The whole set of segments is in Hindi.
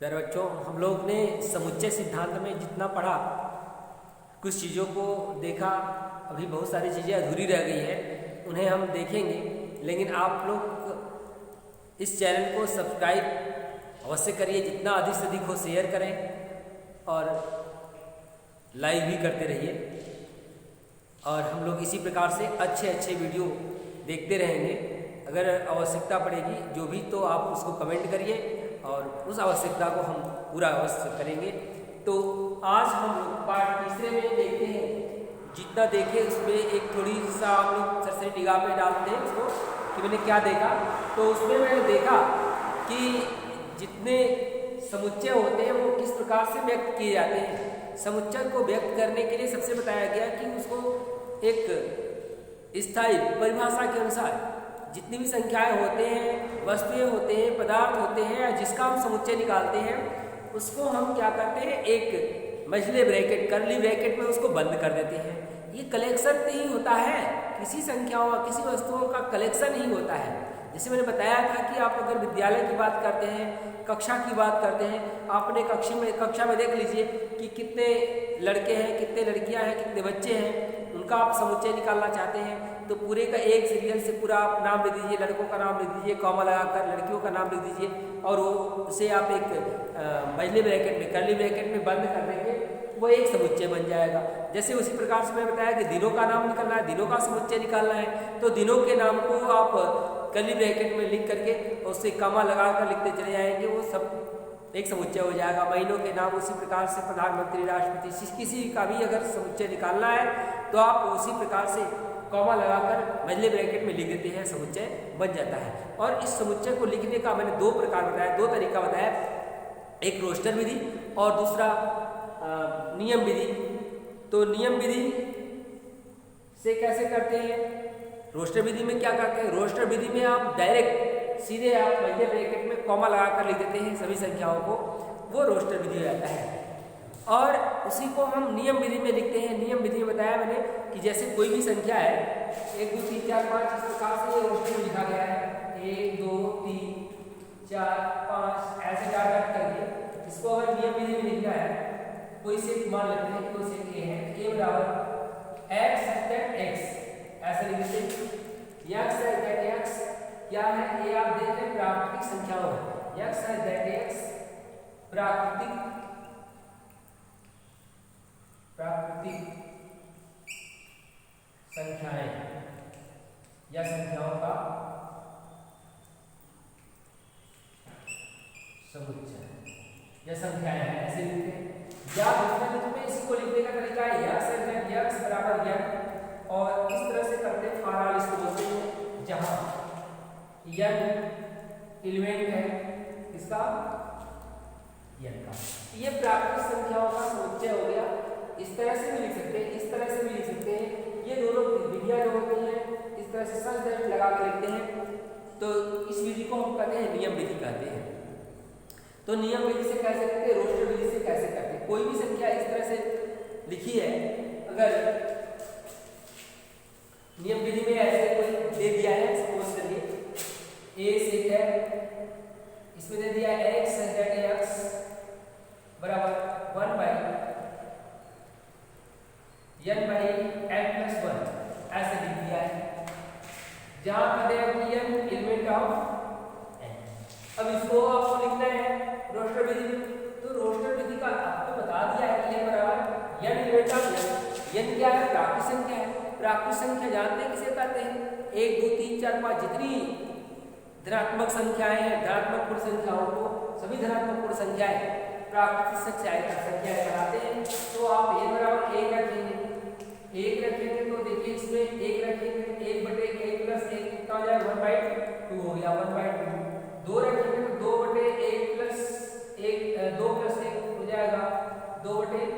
प्यारे बच्चों, हम लोग ने समुच्चय सिद्धांत में जितना पढ़ा, कुछ चीज़ों को देखा, अभी बहुत सारी चीज़ें अधूरी रह गई हैं, उन्हें हम देखेंगे। लेकिन आप लोग इस चैनल को सब्सक्राइब अवश्य करिए, जितना अधिक से अधिक हो शेयर करें और लाइक भी करते रहिए। और हम लोग इसी प्रकार से अच्छे अच्छे वीडियो देखते रहेंगे। अगर आवश्यकता पड़ेगी जो भी, तो आप उसको कमेंट करिए और उस आवश्यकता को हम पूरा अवश्य करेंगे। तो आज हम लोग पार्ट तीसरे में देखते हैं। जितना देखे उसमें एक थोड़ी सा हम लोग सरसरी निगाह में डालते हैं उसको कि मैंने क्या देखा। तो उसमें मैंने देखा कि जितने समुच्चय होते हैं वो किस प्रकार से व्यक्त किए जाते हैं। समुच्चय को व्यक्त करने के लिए सबसे बताया गया कि उसको एक स्थायी परिभाषा के अनुसार जितनी भी संख्याएं होते हैं, वस्तुएं होते हैं, पदार्थ होते हैं, या जिसका हम समुच्चय निकालते हैं उसको हम क्या करते हैं, एक मझले ब्रैकेट कर्ली ब्रैकेट में उसको बंद कर देते हैं। ये कलेक्शन नहीं होता है, किसी संख्याओं का, किसी वस्तुओं का कलेक्शन ही होता है। जैसे मैंने बताया था कि आप अगर विद्यालय की बात करते हैं, कक्षा की बात करते हैं, आपने कक्षा में देख लीजिए कि कितने लड़के हैं, कितने लड़कियां हैं, कितने बच्चे हैं, उनका आप समुच्चय निकालना चाहते हैं तो पूरे का एक सीरियल से पूरा आप नाम लिख दीजिए, लड़कों का नाम लिख दीजिए, कॉमा लगाकर लड़कियों का नाम लिख दीजिए और वो उसे आप एक मझले ब्रैकेट में कर्ली ब्रैकेट में बंद कर देंगे, वो एक समुच्चय बन जाएगा। जैसे उसी प्रकार से मैंने बताया कि दिनों का नाम निकालना है, दिनों का समुच्चय निकालना है, तो दिनों के नाम को आप कर्ली ब्रैकेट में लिख करके उससे कॉमा लगा कर लिखते चले जाएंगे, वो सब एक समुच्चय हो जाएगा। महीनों के नाम उसी प्रकार से प्रधानमंत्री, राष्ट्रपति, किसी का भी अगर समुच्चय निकालना है तो आप उसी प्रकार से कॉमा लगाकर मझले ब्रैकेट में लिख देते हैं, समुच्चय बन जाता है। और इस समुच्चय को लिखने का मैंने दो प्रकार बताया, दो तरीका बताया, एक रोस्टर विधि और दूसरा नियम विधि। तो नियम विधि से कैसे करते हैं, रोस्टर विधि में क्या करते हैं, रोस्टर विधि में आप डायरेक्ट सीधे आप मझले ब्रैकेट में कॉमा लगाकर लिख देते हैं सभी संख्याओं को, वो रोस्टर विधि हो जाता है। और उसी को हम नियम विधि में लिखते हैं। नियम विधि में बताया मैंने कि जैसे कोई भी संख्या है 1 2 3 4 5, इस प्रकार से ये रोस्टर में लिखा गया है 1 2 3 4 5 ऐसे डाट डाट करके। इसको अगर नियम विधि में लिखना है कोई से मान लेते हैं कि कोई से a है, a बराबर x x ऐसे लिख देते हैं। x क्या है, ये आप देख रहे हैं प्राकृतिक संख्याओं है, x प्राकृतिक संख्याएं या संख्याओं का समुच्चय या संख्याएं हैं, ऐसे लिखते हैं। या दूसरे विधि में इसी को लिखने का तरीका है x बराबर n, और इस तरह से करते हैं फाराल इसको बोलते हैं, जहां n एलिमेंट है इसका n का, ये प्राकृतिक संख्याओं का समुच्चय हो गया। इस तरह से भी लिख सकते हैं, इस तरह से भी लिख सकते हैं। ये दोनों विधियां जो होती हैं इस तरह से सच दर्ज लगा के लिखते हैं, तो इस विधि को हम कहते हैं नियम विधि कहते हैं। तो नियम विधि से कैसे करते हैं, रोस्टर विधि से कैसे करते हैं। कोई भी संख्या इस तरह से लिखी है, अगर नियम विधि में ऐसे कोई दे दिया है, सपोज करिए a से है, इसमें दे दिया x बराबर 1/n/n+1 ऐसे लिख दिया है, जहां पर n एलिमेंट ऑफ n। अब इसको आपको लिखना है रोस्टर विधि में, तो रोस्टर विधि का आपको बता दिया है कि n बराबर n element of n। n क्या है, प्राकृतिक संख्या है। प्राकृतिक संख्या जानते हैं किसे कहते हैं, 1 2 3 4 5 जितनी धनात्मक संख्याएं हैं, धनात्मक पूर्ण संख्याओं को, सभी धनात्मक पूर्ण संख्याएं प्राकृतिक संख्याएं कहलाते हैं। तो आप a बराबर 1 रखेंगे, 1 रखेंगे तो देखिए इसमें 1 रखेंगे, 1/1 + 1 कितना हो जाएगा, 1/2 हो गया, 1/2। 2 रखेंगे तो 2/1 + 1 2 + 1 हो जाएगा 2/3।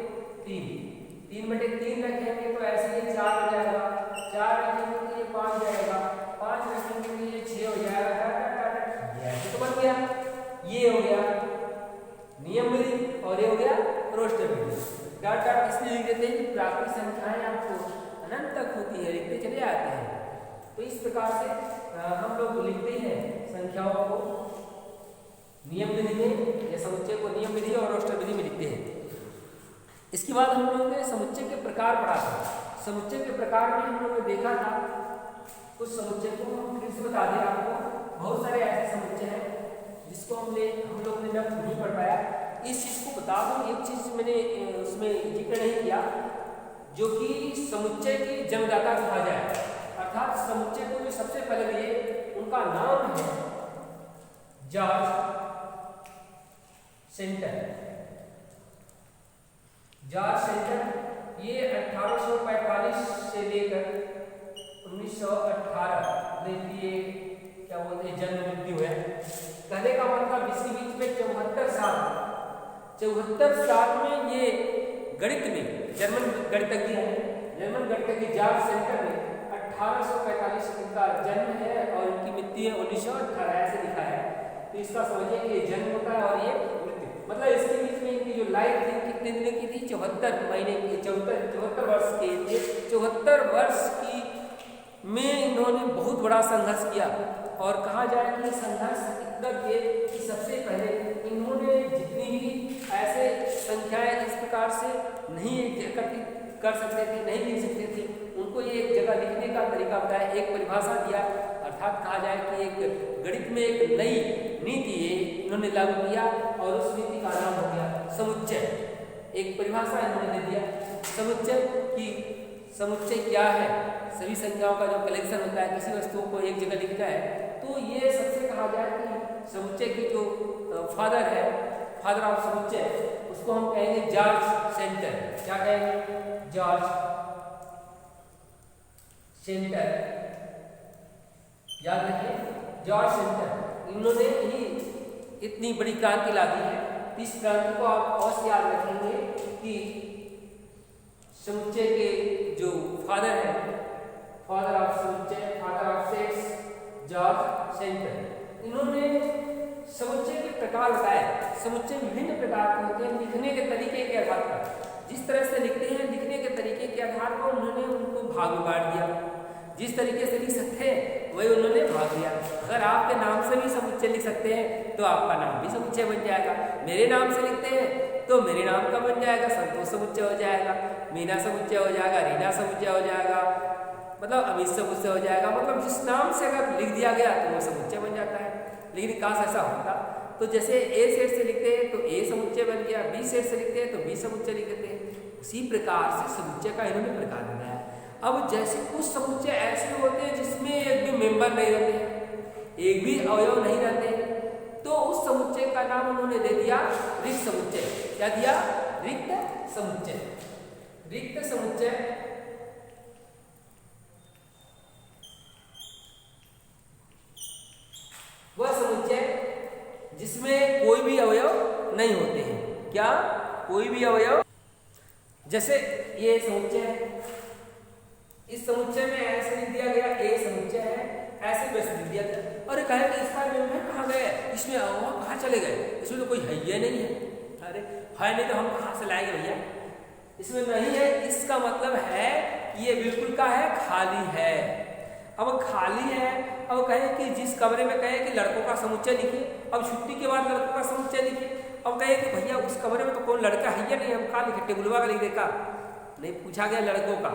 3/3 रखेंगे तो ऐसे ही 4 हो जाएगा, 4 रखेंगे तो ये 5 हो जाएगा, 5 रखेंगे तो ये 6 हो जाएगा। तो बन गया, ये हो गया नियम विधि और ये हो गया रोस्टर विधि। डाट डाट इसलिए लिख देते हैं कि प्राकृतिक संख्याएं आपको अनंत तक होती है, लिखते चले आते हैं। तो इस प्रकार से हम लोग लिखते हैं संख्याओं को नियम विधि में या समुच्चय को नियम विधि और रोस्टर विधि में लिखते हैं। इसके बाद हम लोगों ने समुच्चय के प्रकार पढ़ा था। समुच्चय के प्रकार में हम लोगों ने देखा था कुछ समुच्चय को हम फिर से बता दें आपको। बहुत सारे ऐसे समुच्चय हैं जिसको हम लोग ने नहीं पढ़ पाया। इस चीज़ को बता दूं, एक चीज़ मैंने उसमें जिक्र नहीं किया, जो कि समुच्चय की जन्मदाता कहा जाए, अर्थात समुच्चय को जो सबसे पहले दिए उनका नाम है जॉर्ज सेंटर। जॉर्ज सेंटर ये 1845 से लेकर 1918 में ये क्या बोलते हैं जन्म मृत्यु है। कहने का मतलब इसी बीच में 74 साल में ये गणित में जर्मन गणितज्ञ है, जर्मन गणितज्ञ जॉर्ज सेंटर में 1845 इनका जन्म है और इनकी मृत्यु है 1918 ऐसे लिखा है। तो इसका समझिए कि ये जन्म होता है और ये मृत्यु, मतलब इसके बीच में इनकी जो लाइफ थी कितने दिन की थी, 74 महीने की, 74 वर्ष के थे। 74 वर्ष की में इन्होंने बहुत बड़ा संघर्ष किया और कहा जाए कि संघर्ष इतना किए कि सबसे पहले इन्होंने जितनी भी ऐसे संख्याएं इस प्रकार से नहीं एकत्रित कर सकते थे, नहीं लिख सकते थे, उनको ये एक जगह लिखने का तरीका बताया, एक परिभाषा दिया, अर्थात कहा जाए कि एक गणित में एक नई नीति इन्होंने लागू किया और उस नीति का नाम हो गया समुच्चय। एक परिभाषा इन्होंने दे दिया समुच्चय की। समुच्चय क्या है? सभी संख्याओं का जो कलेक्शन होता है, किसी वस्तुओं को एक जगह लिखना है, तो ये सबसे कहा जाए कि समुच्चय की जो फादर है, फादर ऑफ समुच्चय, उसको हम कहेंगे जॉर्ज सेंटर। क्या कहेंगे? जॉर्ज सेंटर, याद रखिए जॉर्ज सेंटर। इन्होंने ही इतनी बड़ी क्रांति ला दी है। इस क्रांति को आप अवश्य याद रखेंगे कि समुच्चय के जो फादर है, फादर ऑफ समुच्चय, father of sets, George centre. इन्होंने समुच्चय के प्रकार बताए। समुच्चय विभिन्न प्रकार के होते हैं लिखने के तरीके के आधार पर। जिस तरह से लिखते हैं, लिखने के तरीके के आधार पर उन्होंने उनको भाग में बांट दिया। जिस तरीके से लिख सकते हैं वही उन्होंने भाग दिया। अगर आपके नाम से भी समुच्चय लिख सकते हैं तो आपका नाम भी समुच्चय बन जाएगा। मेरे नाम से लिखते हैं तो मेरे नाम का बन जाएगा संतोष समुच्चय हो जाएगा, मीना समुच्चय हो जाएगा, रीना समुच्चय हो जाएगा, मतलब अमित समुच्चय हो जाएगा। मतलब जिस नाम से अगर लिख दिया गया तो वो समुच्चय बन जाता है। लेकिन काश ऐसा होता तो जैसे ए सेट से लिखते हैं तो ए समुच्चय बन गया, बी सेट से लिखते हैं तो बी समुच्चय लिखते हैं। उसी प्रकार से समुच्चय का इन्होंने प्रकार बनाया। अब जैसे कुछ समुच्चय ऐसे होते हैं जिसमें एक भी मेंबर नहीं रहते, एक भी अवयव नहीं रहते, तो उस समुच्चय का नाम उन्होंने दे दिया रिक्त समुच्चय। क्या दिया? रिक्त समुच्चय। रिक्त समुच्चय वह समुच्चय जिसमें कोई भी अवयव नहीं होते हैं। क्या? कोई भी अवयव। जैसे ये समुच्चय है, इस समुच्चय में ऐसे लिख दिया गया, ए समुच्चय है, ऐसे वैसे लिख दिया गया। अरे कहे कि इसका मेंबर कहाँ गए, इसमें अवयव कहाँ चले गए, इसमें तो कोई है ही नहीं है। अरे है नहीं तो हम कहाँ से लाएंगे भैया, इसमें नहीं है। इसका मतलब है कि ये बिल्कुल का है, खाली है। अब खाली है, अब कहे कि जिस कमरे में कहे कि लड़कों का समुच्चय लिखिए, अब छुट्टी के बाद लड़कों का समुच्चय लिखिए। अब कहे कि भैया उस कमरे में तो कौन लड़का है या नहीं, हम कहाँ लिखे, टेबुलवा का लिख देगा। नहीं पूछा गया लड़कों का,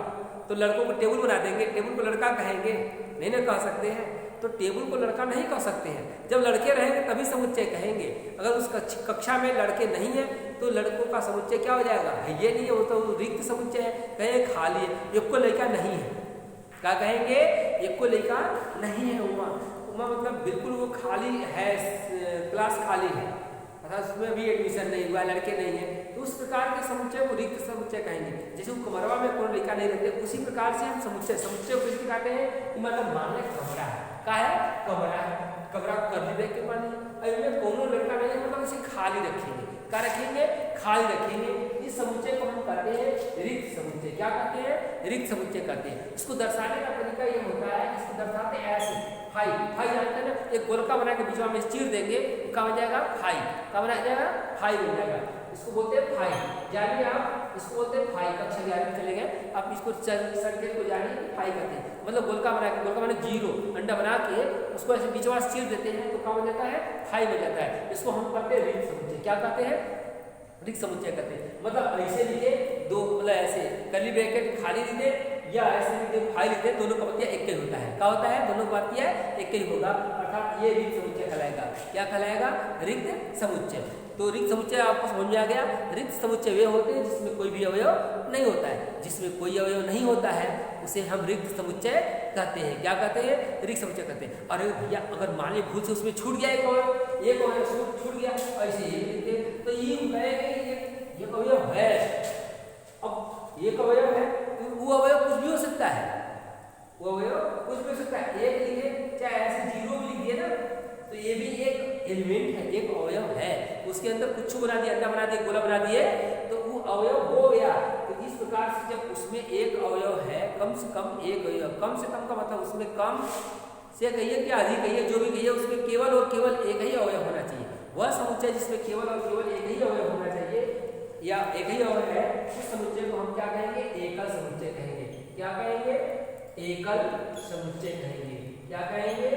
तो लड़कों को टेबल बना देंगे, टेबल को लड़का कहेंगे, नहीं ना कह सकते हैं। तो टेबल को लड़का नहीं कह सकते हैं। जब लड़के रहेंगे तभी समुच्चय कहेंगे। अगर उस कक्षा में लड़के नहीं है तो लड़कों का समुच्चय क्या हो जाएगा, है ये नहीं है, वो तो रिक्त समुच्चय है। कहें खाली है, एक को लड़का नहीं है, क्या कहेंगे, एक को लड़का नहीं है। उमा उमा मतलब बिल्कुल वो खाली है, क्लास खाली है, अर्थात उसमें भी एडमिशन नहीं हुआ, लड़के नहीं है, तो उस प्रकार के समुच्चय को रिक्त समुच्चय कहेंगे। जैसे वो कमरवा में कोई लड़का नहीं रहते, उसी प्रकार से हम समुच्चय को किस कहते हैं कि मतलब मान लें कमरा है, क्या है, कमरा है, कमरा कर दी के मानी, इनमें कोनो लड़का नहीं है, मतलब इसे खाली रखेंगे। क्या रखेंगे? खाली रखेंगे। इस समुच्चय को हम कहते हैं रिक्त समुच्चय। क्या कहते हैं? रिक्त समुच्चय कहते हैं। इसको दर्शाने का तरीका ये होता है, इसको दर्शाते ऐसे, फाई जानते हैं ना, एक गोलका बना के बीच में चीर देंगे, क्या बन जाएगा फाई, क्या बना जाएगा फाई बन जाएगा, इसको बोलते हैं फाई। जानिए आप इसको बोलते हैं फाई, कक्षा 11 में चले गए आप इसको संकेत को जानिए कि फाई कहते हैं। मतलब गोलका बना के, गोलका माने जीरो, अंडा बना के उसको ऐसे बीच वाला चीर देते हैं तो क्या बन जाता है फाई बन जाता है। इसको हम कहते हैं रिक्त समुच्चय। क्या कहते हैं रिक्त समुच्चय कहते हैं। मतलब ऐसे लिखे दो, मतलब ऐसे कर्ली ब्रैकेट खाली लिखे या ऐसे लिखे फाई लिखे, दोनों का मतलब एक ही होता है। क्या होता है दोनों का मतलब एक ही होगा, अर्थात ये रिक्त समुच्चय कहलाएगा। क्या कहलाएगा रिक्त समुच्चय। तो रिक्त समुच्चय आपको समझ में आ गया। रिक्त समुच्चय वे होते हैं जिसमें कोई भी अवयव नहीं होता है। जिसमें कोई अवयव नहीं होता है उसे हम रिक्त समुच्चय कहते हैं। क्या कहते हैं रिक्त समुच्चय कहते हैं। और भैया अगर मान लीजिए भूल से उसमें छूट गया एक अवयव छूट गया, ऐसे ये लिखते तो ये कहेंगे ये अवयव है। अब एक अवयव है तो वो अवयव कुछ भी हो सकता है, वो अवयव कुछ भी हो सकता है। एक लिखे चाहे ऐसे जीरो भी लिख दिए ना तो ये भी एक एलिमेंट है, एक अवयव है। उसके अंदर कुछ बना दिया, अंडा बना दिया, गोला बना दिए तो वो अवयव हो गया। तो इस प्रकार से जब उसमें एक अवयव है, कम से कम एक अवयव, कम से कम का मतलब उसमें कम से कहिए कि अधिक कहिए, जो भी कहिए उसमें केवल और केवल एक ही अवयव होना चाहिए। वह समुच्चय जिसमें केवल और केवल एक ही अवयव होना चाहिए या एक ही अवयव है, उस समुच्चय को हम क्या कहेंगे एकल समुच्चय कहेंगे। क्या कहेंगे एकल समुच्चय कहेंगे। क्या कहेंगे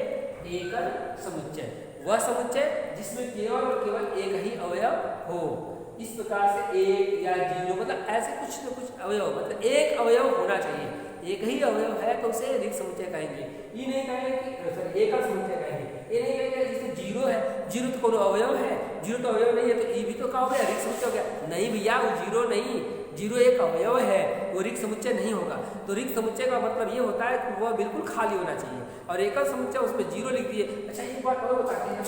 एकल समुच्चय। वह समुच्चय जिसमें केवल और केवल एक ही अवयव हो। इस प्रकार से एक या जीरो मतलब ऐसे कुछ न कुछ अवयव, मतलब एक अवयव होना चाहिए। एक ही अवयव है तो उसे रिक्त समुच्चय कहेंगे। ये नहीं कहेंगे कि एकल समुच्चय कहेंगे। ये नहीं कहेंगे जैसे जीरो है, जीरो तो कोई अवयव है, जीरो तो अवयव नहीं है तो ये भी तो क्या हो गया रिक्त समुच्चय हो गया। नहीं भैया वो जीरो नहीं, जीरो एक अवयव है, वो रिक्त समुच्चय नहीं होगा। तो रिक्त समुच्चय का मतलब ये होता है कि वह बिल्कुल खाली होना चाहिए। और एकल समुच्चय उसमें जीरो लिख दिए। अच्छा एक बात और बताते हैं,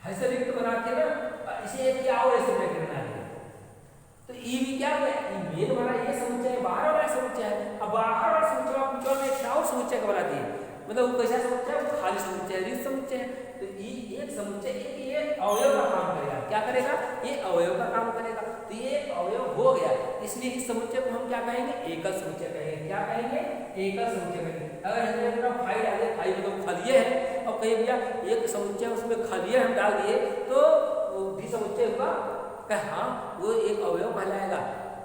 ऐसे रिक्त बना के ना इसे क्या हो ऐसे ब्रैकेट बना दिया तो ई भी क्या है मेन वाला ये समुच्चय है, बाहर वाला समुच्चय है। अब बाहर वाला समुच्चय आप बीच में क्या और समुच्चय का बना दिए, मतलब वो कैसा समुच्चय है, वो खाली समुच्चय है, रिक्त समुच्चय है। तो ई एक समुच्चय एक ये अवयव का काम करेगा। क्या करेगा ये अवयव का काम करेगा। तो ये अवयव हो गया, इसलिए इस समुच्चय को हम क्या कहेंगे एकल समुच्चय कहेंगे। क्या कहेंगे एकल समुच्चय कहेंगे। अगर हमने फाई डाले, फाई मतलब खाली है और कहीं भैया एक समुच्चय उसमें खाली हम डाल दिए तो वो भी समुच्चय होगा क्या, हाँ वो एक अवयव कहलाएगा।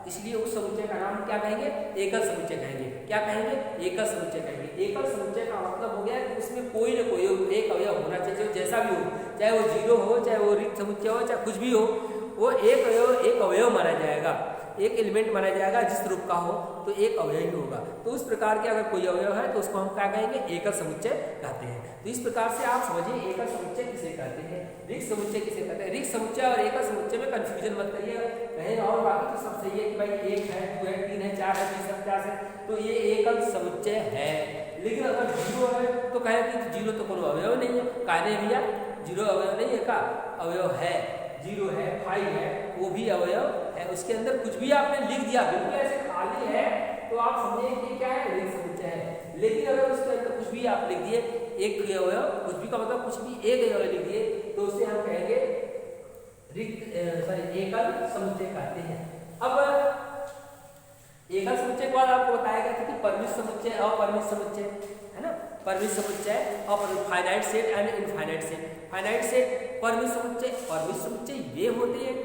इसलिए उस समुच्चय का नाम क्या कहेंगे एकल समुच्चय कहेंगे। क्या कहेंगे एकल समुच्चय कहेंगे। एकल समुच्चय का मतलब हो गया कि उसमें कोई न कोई एक अवयव होना चाहिए, जैसा भी हो, चाहे वो जीरो हो, चाहे वो रिक्त समुच्चय हो, चाहे कुछ भी हो, वो एक अवयव माना जाएगा, एक एलिमेंट माना जाएगा। जिस रूप का हो तो एक अवयव ही होगा। तो उस प्रकार के अगर कोई अवयव है तो उसको हम क्या कहेंगे एकल समुच्चय कहते हैं। तो इस प्रकार से आप समझिए एकल समुच्चय किसे कहते हैं, रिक्त समुच्चय किसे कहते हैं। रिक्त समुच्चय और एकल समुच्चय में कंफ्यूजन मत करिए कहीं, और बाकी तो सब सही है कि भाई एक है, दो है, तीन है, चार है, 20 है, 50 है, तो ये एकल समुच्चय है। लेकिन अगर जीरो है तो कहें कि जीरो तो कोई अवयव नहीं है, कहने भैया जीरो अवयव नहीं है, का अवयव है, जीरो है, फाई है, वो भी अवयव है। उसके अंदर कुछ भी आपने लिख दिया बिल्कुल ऐसे खाली है तो आप समझिए कि क्या है रिक्त समुच्चय है। लेकिन अगर उसके अंदर कुछ भी आप लिख दिए एक अवयव, कुछ भी का मतलब कुछ भी एक अवयव लिख दिए तो उसे हम कहेंगे एकल समुच्चय कहते हैं। अब एकल समुच्चय के बाद आपको बताया गया था कि परिमित समुच्चय, अपरिमित समुच्चय है ना, परिमित समुच्चय और finite set and infinite set. Finite set परिमित समुच्चय, परिमित समुच्चय वे होते हैं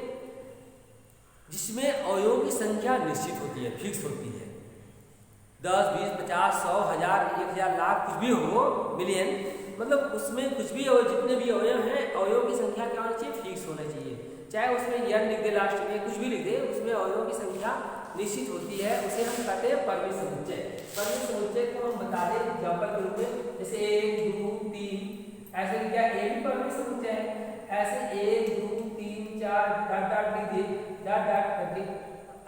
जिसमें अवयवों की संख्या निश्चित होती है, फिक्स होती है। 10, 20, 50, 100, 1000, 1000, लाख कुछ भी हो, मिलियन, मतलब उसमें कुछ भी हो, जितने भी अवयव हैं अवयवों की संख्या क्या होनी चाहिए फिक्स होना चाहिए। चाहे उसमें ईयर लिख दे, लास्ट में कुछ भी लिख दे, उसमें अवयवों की संख्या निश्चित होती है, उसे हम कहते हैं परिमित समुच्चय। परिमित समुच्चय को हम बता दें एग्जाम्पल के रूप में, जैसे 1, 2, 3 ऐसे क्या ये भी परिमित समुच्चय है। ऐसे 1, 2, 3, 4 डॉट डॉट लिख दिए, डॉट डॉट करके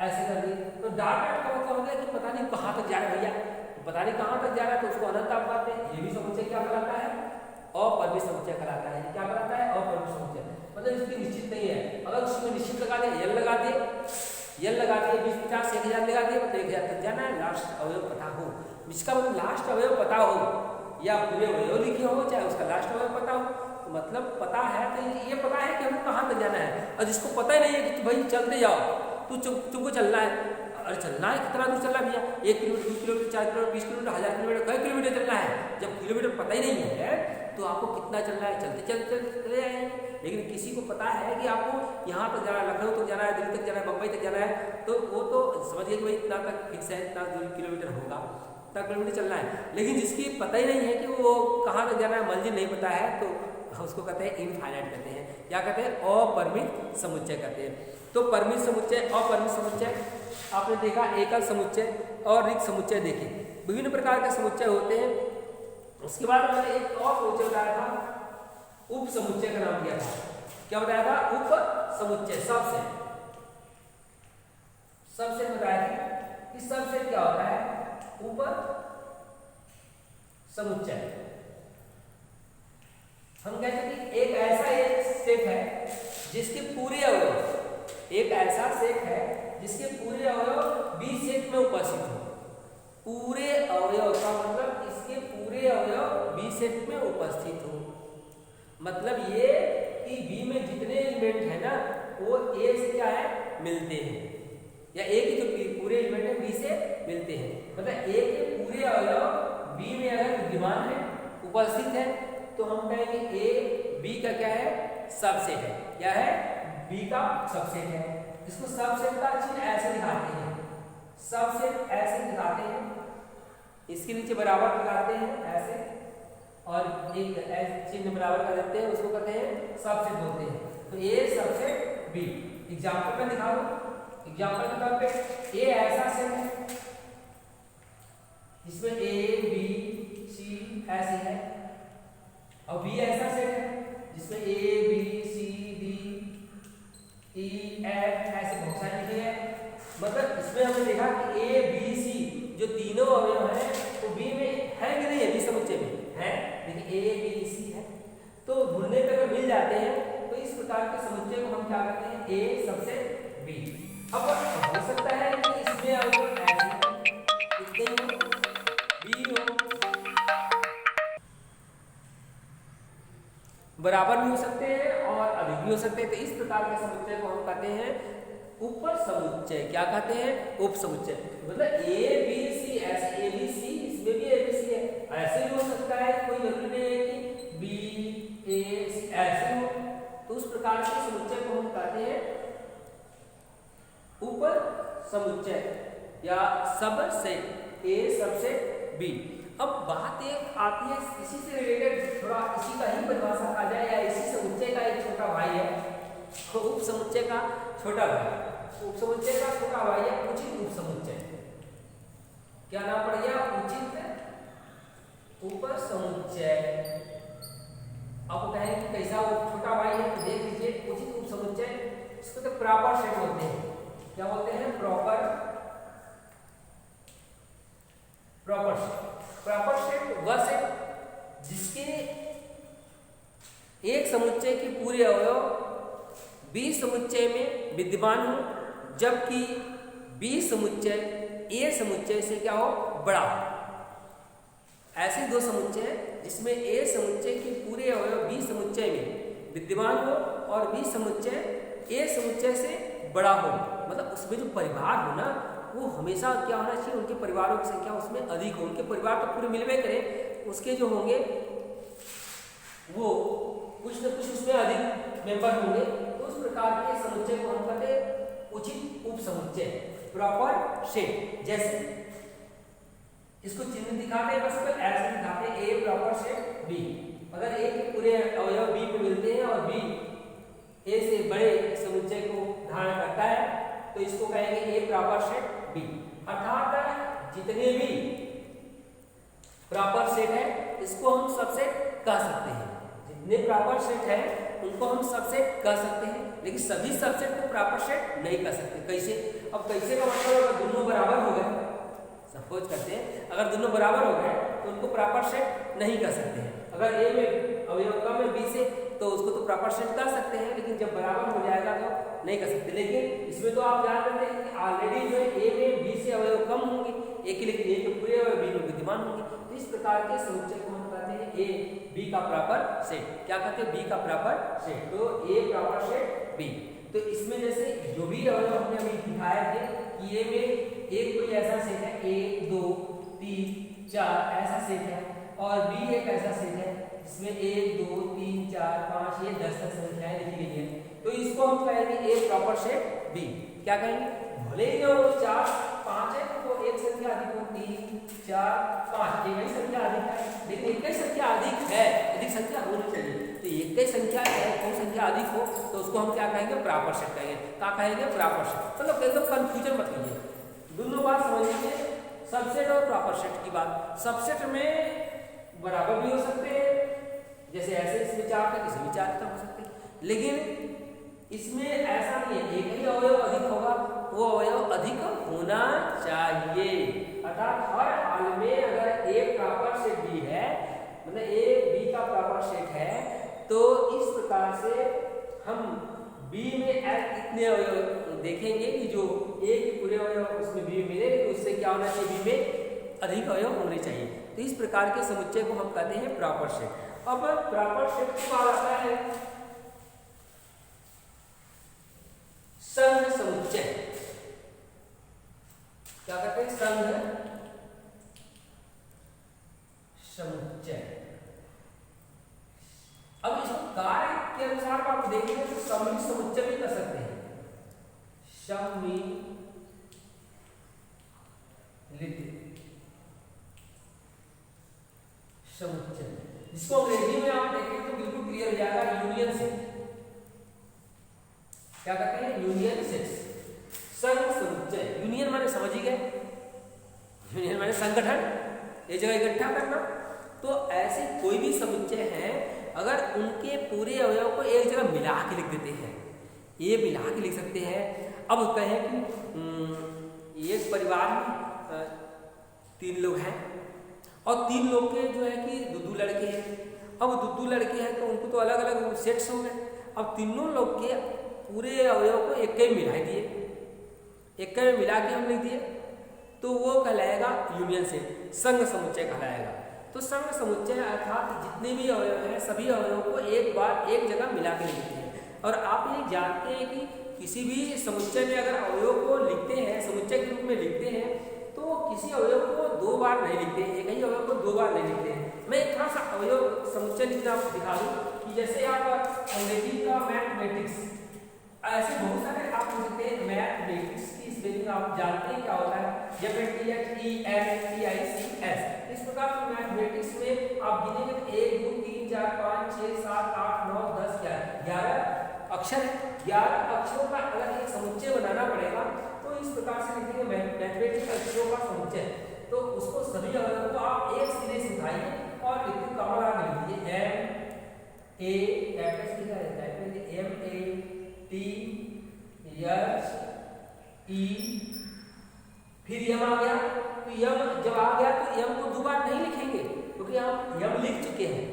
ऐसे कर दिए। तो डॉट डॉट का मतलब होता है कि पता नहीं कहाँ तक जा रहा है भैया, पता नहीं कहाँ तक जा रहा है, तो उसको अनंत आप कहते हैं। ये भी समुच्चय क्या कहलाता है अपरिमित समुच्चय कहलाता है। क्या कहलाता है अपरिमित समुच्चय, मतलब इसकी निश्चित नहीं है। अगर उसमें निश्चित लगा दे, एल लगा दिए, 20, 50, 1000 लगा दिए, मतलब 1000 तक जाना है, लास्ट अवयव पता हो, जिसका मतलब लास्ट अवयव पता हो या पूरे अवयव लिखे हो, चाहे उसका लास्ट अवयव पता हो, तो मतलब पता है तो ये पता है कि हमको कहाँ तक जाना है। और जिसको पता ही नहीं है कि भाई चलते जाओ, तुमको चलना है, अरे चलना है कितना दूर चलना भैया, 1 kilometre, 2 kilometre, 4 kilometre, 20 kilometre, 1000 kilometre, कई किलोमीटर चलना है। जब किलोमीटर पता ही नहीं है तो आपको कितना चलना है, चलते चलते चले जाएंगे। लेकिन किसी को पता है कि आपको यहाँ तक जाना है, लखनऊ तक जाना है, दिल्ली तक जाना है, बम्बई तक जाना है, तो वो तो समझिए कि भाई इतना तक फिक्स है, इतना किलोमीटर होगा, इतना किलोमीटर चलना है। लेकिन जिसकी पता ही नहीं है कि वो कहाँ तक जाना है, मंजिल नहीं पता है, तो उसको कहते हैं इनफाइनाइट कहते हैं। क्या कहते हैं? अपरिमित समुच्चय कहते हैं। तो परिमित समुच्चय, अपरिमित समुच्चय आपने देखा, एकल समुच्चय और रिक्त समुच्चय देखे, विभिन्न प्रकार के समुच्चय होते हैं। उसके बाद मैंने एक और समुच्चय बताया था, उप समुच्चय का नाम दिया था। क्या बताया था? उप समुच्चय। सबसे बताया था कि सबसे क्या होता है? उप समुच्चय। हम कहते हैं कि एक ऐसा एक सेट है जिसके पूरे अवयव, एक ऐसा सेट है जिसके पूरे अवयव बी सेट में उपस्थित हो। पूरे अवयव का मतलब इसके पूरे अवयव बी सेट में उपस्थित हो। मतलब ये कि बी में जितने एलिमेंट है ना वो ए से क्या है? मिलते हैं, या ए की जो पूरे एलिमेंट है बी से मिलते हैं। मतलब ए के पूरे अवयव बी में अगर विद्यमान है, उपस्थित है, तो हम कहेंगे ए बी का क्या है? सबसेट है। क्या है? बी का सबसेट है। इसको सबसेट का चिन्ह ऐसे दिखाते हैं, सबसेट ऐसे दिखाते हैं, इसके नीचे बराबर दिखाते हैं ऐसे, और एक ऐसे चिन्ह बराबर कर देते हैं, उसको कहते हैं सबसेट बोलते हैं। तो ए सबसेट बी। एग्जांपल में दिखा दो। एग्जांपल के तौर पे ए ऐसा सेट है जिसमें ए बी सी ऐसे है, और बी ऐसा सेट है जिसमें A B C D E F ऐसे बहुत सारे लिखे हैं। मतलब इसमें हमने देखा कि ए बी सी जो तीनों अवयव हैं वो बी में है कि नहीं है? बी समुच्चय में है, लेकिन ए बी सी है, तो ढूंढने पे अगर मिल जाते हैं तो इस प्रकार के समुच्चय को हम क्या करते हैं? ए सबसेट बी। अब हो सकता है कि इसमें अवयव ऐसे इतने बी हो, बराबर भी हो सकते हैं और अधिक भी हो सकते हैं। तो इस प्रकार के समुच्चय को हम कहते हैं उप समुच्चय। क्या कहते हैं? उप समुच्चय। मतलब ए बी सी ऐसे, ए बी सी, इसमें भी ए बी सी है, ऐसे भी हो सकता है, कोई जरूरी नहीं है कि बी ए सी ऐसे हो। तो उस प्रकार के समुच्चय को हम कहते हैं उप समुच्चय या सबसेट। ए सबसेट बी। अब बात एक आती है इसी से रिलेटेड, थोड़ा इसी का ही परिभाषा कहा जाए, या इसी समुच्चय का एक छोटा भाई है, तो उप समुच्चय का छोटा भाई, उप समुच्चय का छोटा भाई है उचित उप समुच्चय। क्या नाम पड़ गया? उचित उप समुच्चय। आपको कहेंगे कि कैसा वो छोटा भाई है, तो देख लीजिए उचित उप समुच्चय। इसको तो प्रॉपर सेट बोलते हैं। क्या बोलते हैं? Proper set. प्रॉपर सेट वह सेट जिसके एक समुच्चय के पूरे अवयव बी समुच्चय में विद्यमान हो, जबकि बी समुच्चय ए समुच्चय से क्या हो? बड़ा हो। ऐसे दो समुच्चय हैं जिसमें ए समुच्चय के पूरे अवयव बी समुच्चय में विद्यमान हो और बी समुच्चय ए समुच्चय से बड़ा हो। मतलब उसमें जो परिवार हो ना वो हमेशा क्या होना चाहिए? उनके परिवारों की संख्या उसमें अधिक हो। उनके परिवार तो पूरे मिलवे करें, उसके जो होंगे वो कुछ न कुछ उसमें अधिक मेंबर होंगे। तो उस प्रकार के समुच्चय को हम कहते हैं उचित उप समुच्चय, प्रॉपर सेट। जैसे इसको चिन्ह दिखाते हैं, बस ऐसे दिखाते हैं ए प्रॉपर सेट बी। अगर ए के पूरे अवयव बी पे मिलते हैं और बी ए से बड़े समुच्चय को धारण करता है तो इसको कहेंगे ए प्रॉपर सेट बी। अर्थात जितने भी प्रॉपर सेट है इसको हम सबसेट कह सकते हैं। जितने प्रॉपर सेट है उनको हम सबसेट कह सकते हैं, लेकिन सभी सबसेट को प्रॉपर सेट नहीं कह सकते। कैसे? अब कैसे का मतलब अगर दोनों बराबर हो गए, सपोज करते हैं अगर दोनों बराबर हो गए तो उनको प्रॉपर सेट नहीं कह सकते हैं। अगर ए में अवयव कम है बी से तो उसको तो प्रॉपर सेट कर सकते हैं, लेकिन जब बराबर हो जाएगा तो नहीं कर सकते। लेकिन इसमें तो आप जान लेते हैं कि ऑलरेडी जो है ए में बी से अवयव कम होंगे, ए के लिए ए के पूरे अवयव बी में विद्यमान होंगे। तो इस प्रकार के समुच्चय को हम कहते हैं ए बी का प्रॉपर सेट। क्या कहते हैं? बी का प्रॉपर सेट। तो ए प्रॉपर सेट बी। तो इसमें जैसे जो भी अवयव हमने अभी दिखाए थे कि ए में एक कोई ऐसा सेट है, 1 2 3 4 ऐसा सेट है, और बी एक ऐसा सेट है इसमें 1 2 3 4 5 ये 10 तक संख्याएं लिखी गई है, तो इसको हम कहेंगे ए प्रॉपर सेट बी। क्या कहेंगे? भले ही वो 4 5 है तो वो एक संख्या अधिक हो, 3 4 5 एक ही संख्या अधिक है, लेकिन एक ही संख्या अधिक है, अधिक संख्या होनी चाहिए। तो एक ही संख्या है, कोई संख्या अधिक हो तो उसको हम क्या कहेंगे? प्रॉपर सेट कहेंगे। क्या कहेंगे? Proper set. मतलब एकदम कंफ्यूजन मत कीजिए, दोनों बात समझ लीजिए, सबसेट और प्रॉपर सेट की बात। सबसेट में बराबर भी हो सकते हैं, जैसे ऐसे इसमें 4 तक इसमें 4 तक हो सकते हैं, लेकिन इसमें ऐसा नहीं है एक ही अवयव अधिक होगा, वो अवयव अधिक होना चाहिए। अर्थात हर हाल में अगर ए प्रॉपर सेट बी है, मतलब ए बी का प्रॉपर सेट है, तो इस प्रकार से हम बी में इतने अवयव देखेंगे कि जो ए के पूरे अवयव उसमें बी में मिले, तो उससे क्या होना चाहिए? बी में अधिक अवयव होने चाहिए। तो इस प्रकार के समुच्चय को हम कहते हैं प्रॉपर सेट। अब प्रॉपर सेट के बाद आता है संघ समुच्चय। क्या कहते हैं? संघ समुच्चय। अब इसको कार्य के अनुसार आप देखेंगे तो सम्मिलित समुच्चय भी कर सकते हैं, सम्मिलित समुच्चय, जिसको अंग्रेजी में आप देखेंगे तो बिल्कुल क्लियर हो जाएगा, यूनियन सेट। क्या कहते हैं? Union set. संघ समुच्चय, यूनियन माने समझ ही गए, यूनियन माने संगठन, एक जगह इकट्ठा करना। तो ऐसे कोई भी समुच्चय है, अगर उनके पूरे अवयव को एक जगह मिला के लिख देते हैं, ये मिला के लिख सकते हैं। अब कहें कि एक परिवार में 3 लोग हैं और 3 लोग के जो है कि 2 लड़के हैं। अब 2 लड़के हैं तो उनको तो अलग अलग सेट्स हो गए। अब तीनों लोग के पूरे अवयव को एक में मिला दिए, एक में मिला के हम लिख दिए, तो वो कहलाएगा यूनियन सेट, संघ समुच्चय कहलाएगा। तो संघ समुच्चय अर्थात जितने भी अवयव हैं सभी अवयवों को एक बार एक जगह मिला के लिखते हैं। और आप ये जानते हैं कि किसी भी समुच्चय में अगर अवयव को लिखते हैं, समुच्चय के रूप में लिखते हैं, तो किसी अवयव को 2 बार नहीं लिखते, एक ही अवयव को 2 बार नहीं लिखते हैं। मैं थोड़ा सा अवयव समुच्चय लिखना आपको दिखा दूं कि जैसे आप अंग्रेजी का मैथमेटिक्स, ऐसे बहुत सारे आप लिख सकते हैं। मैथमेटिक्स की स्पेलिंग आप जानते हैं क्या होता है? MATHEMATICS। इस प्रकार से मैथमेटिक्स में आप गिनेंगे तो 1 2 3 4 5 6 7 8 9 10 11 अक्षर है। 11 अक्षरों का अगर एक समुच्चय बनाना पड़ेगा तो इस प्रकार से लिखेंगे मैथमेटिक्स अक्षरों का समुच्चय। तो उसको सभी अवयवों को आप एक सिरे से उठाइए और लिखिए, कॉमा लगा के लिखिए MATHE, फिर यम आ गया। तो यम जब आ गया तो यम को 2 बार नहीं लिखेंगे, क्योंकि हम यम लिख चुके हैं।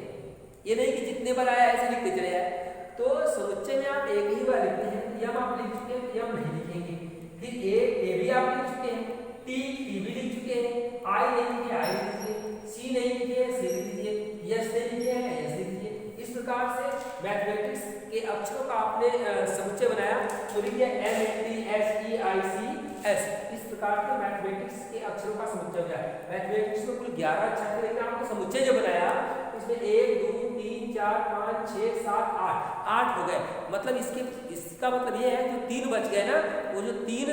ये नहीं कि जितने बार आया ऐसे लिखते चले जाए। तो समुच्चय में आप एक ही बार लिखते हैं, यम आप लिख चुके हैं, यम नहीं लिखेंगे। फिर ए भी आप लिख चुके हैं, टी भी लिख चुके हैं, आई नहीं लिखे आई लिखिए, सी नहीं लिखे सी लिखिए, यस नहीं लिखे यस लिखिए। इस प्रकार से मैथमेटिक्स के अक्षरों का आपने समुच्चय बनाया, तो लिखिए MATHEICS। इस प्रकार के मैथमेटिक्स के अक्षरों का समुच्चय हो जाए। मैथमेटिक्स में कुल 11 अक्षर थे, लेकिन आपने समुच्चय जो बनाया इसमें 1 2 3 4 5 6 7 8 हो गए। मतलब इसका मतलब ये है जो 3 बच गए ना, वो जो 3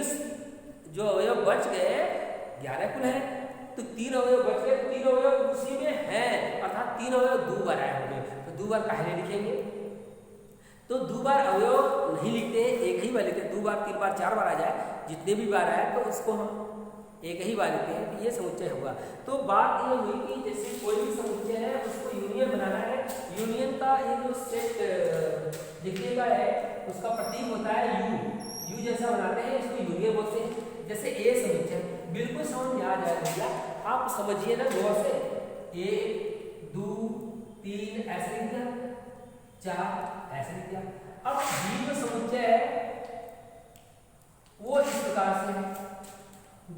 जो अवयव बच गए 11 कुल है, तो 3 अवयव बच गए, 3 अवयव उसी में है, अर्थात 3 अवयव 2 बार आए होंगे। तो 2 बार पहले लिखेंगे, तो 2 बार अवयव नहीं लिखते हैं, एक ही बार लिखते हैं। 2 बार 3 बार 4 बार आ जाए, जितने भी बार आए तो उसको हम एक ही बार लिखते हैं, तो ये समुच्चय होगा। तो बात ये हुई कि जैसे कोई भी समुच्चय है उसको यूनियन बनाना है। यूनियन का ये जो सेट लिखिएगा है उसका प्रतीक होता है यू जैसा बनाते हैं, इसको यूनियन बोलते हैं। जैसे ए समुच्चय बिल्कुल समझ में आ जाए भैया, आप समझिए ना गौर से, 1 2 3 ऐसे लिख दिया, 4 ऐसे लिख दिया। अब बी जो समुच्चय है वो इस प्रकार से है,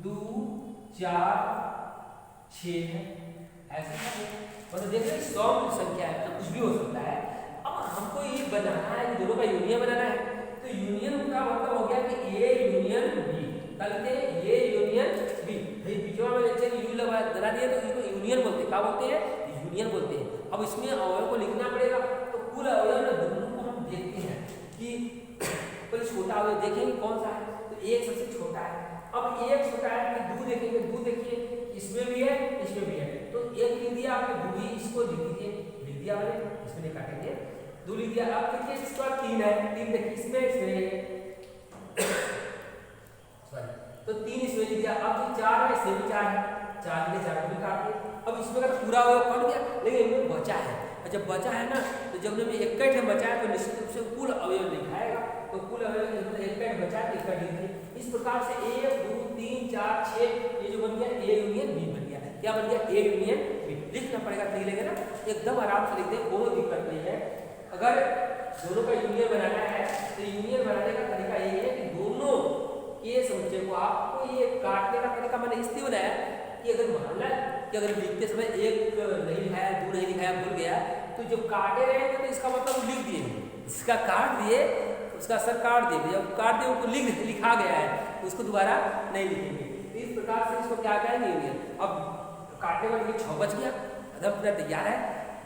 2 4 6 है, ऐसे मतलब देखिए 100 संख्या है, तो कुछ भी हो सकता है। अब हमको ये बनाना है कि दोनों का यूनियन बनाना है, तो यूनियन का मतलब हो गया कि ए यूनियन बी, कल के ए यूनियन बी। भाई बीच में यू लगा दिया तो इसको यूनियन बोलते हैं। क्या बोलते हैं? यूनियन बोलते हैं। अब इसमें अवयव को लिखना पड़ेगा, तो कुल अवयव में दोनों को हम देखते हैं कि पहले छोटा अवयव देखेंगे कौन सा है, तो एक सबसे छोटा है। अब एक छोटा है कि दो देखेंगे, दो देखिए इसमें भी है इसमें भी है, तो एक लिख दिया आपने, दो भी इसको लिख दीजिए, लिख दिया मैंने, इसमें नहीं काटेंगे, दो लिख दिया। अब देखिए इसके बाद तीन है, तीन देखिए इसमें सॉरी, तो तीन इसमें लिख दिया। अब जो चार है इसमें भी चार है, चार के चार भी काट दिए। अब इसमें अगर पूरा अवयव कट गया, लेकिन इनमें बचा है, और जब बचा है ना, तो जब में इक्कठ बचा है तो निश्चित रूप से कुल अवयव लिखाएगा, तो कुल अवयव इक्कठ बचा है, इक्कठ लिख दिए। इस प्रकार से 1 2 3 4 6 ये जो बन गया ए यूनियन बी बन गया। क्या बन गया? A union B. लिखना पड़ेगा, लिख लेंगे ना, एकदम आराम से लिख दें, कोई दिक्कत नहीं है। अगर दोनों का यूनियन बनाना है तो यूनियन बनाने का तरीका यही है कि दोनों के समुच्चय को आपको ये काटने का तरीका मैंने इसलिए बनाया कि अगर मान लो कि अगर लिखते समय एक नहीं लिखाया, दो नहीं लिखाया, भूल गया, तो जब काटे रहेंगे तो इसका मतलब लिख दिए, इसका काट दिए, उसका असर काट दिए, जब काट दिए उसको लिखा गया है, तो उसको दोबारा नहीं लिखेंगे। तो इस प्रकार से इसको क्या कहेंगे? यूनियन। अब काटने वाले 6 बच गया, अदब पूरा तैयार है,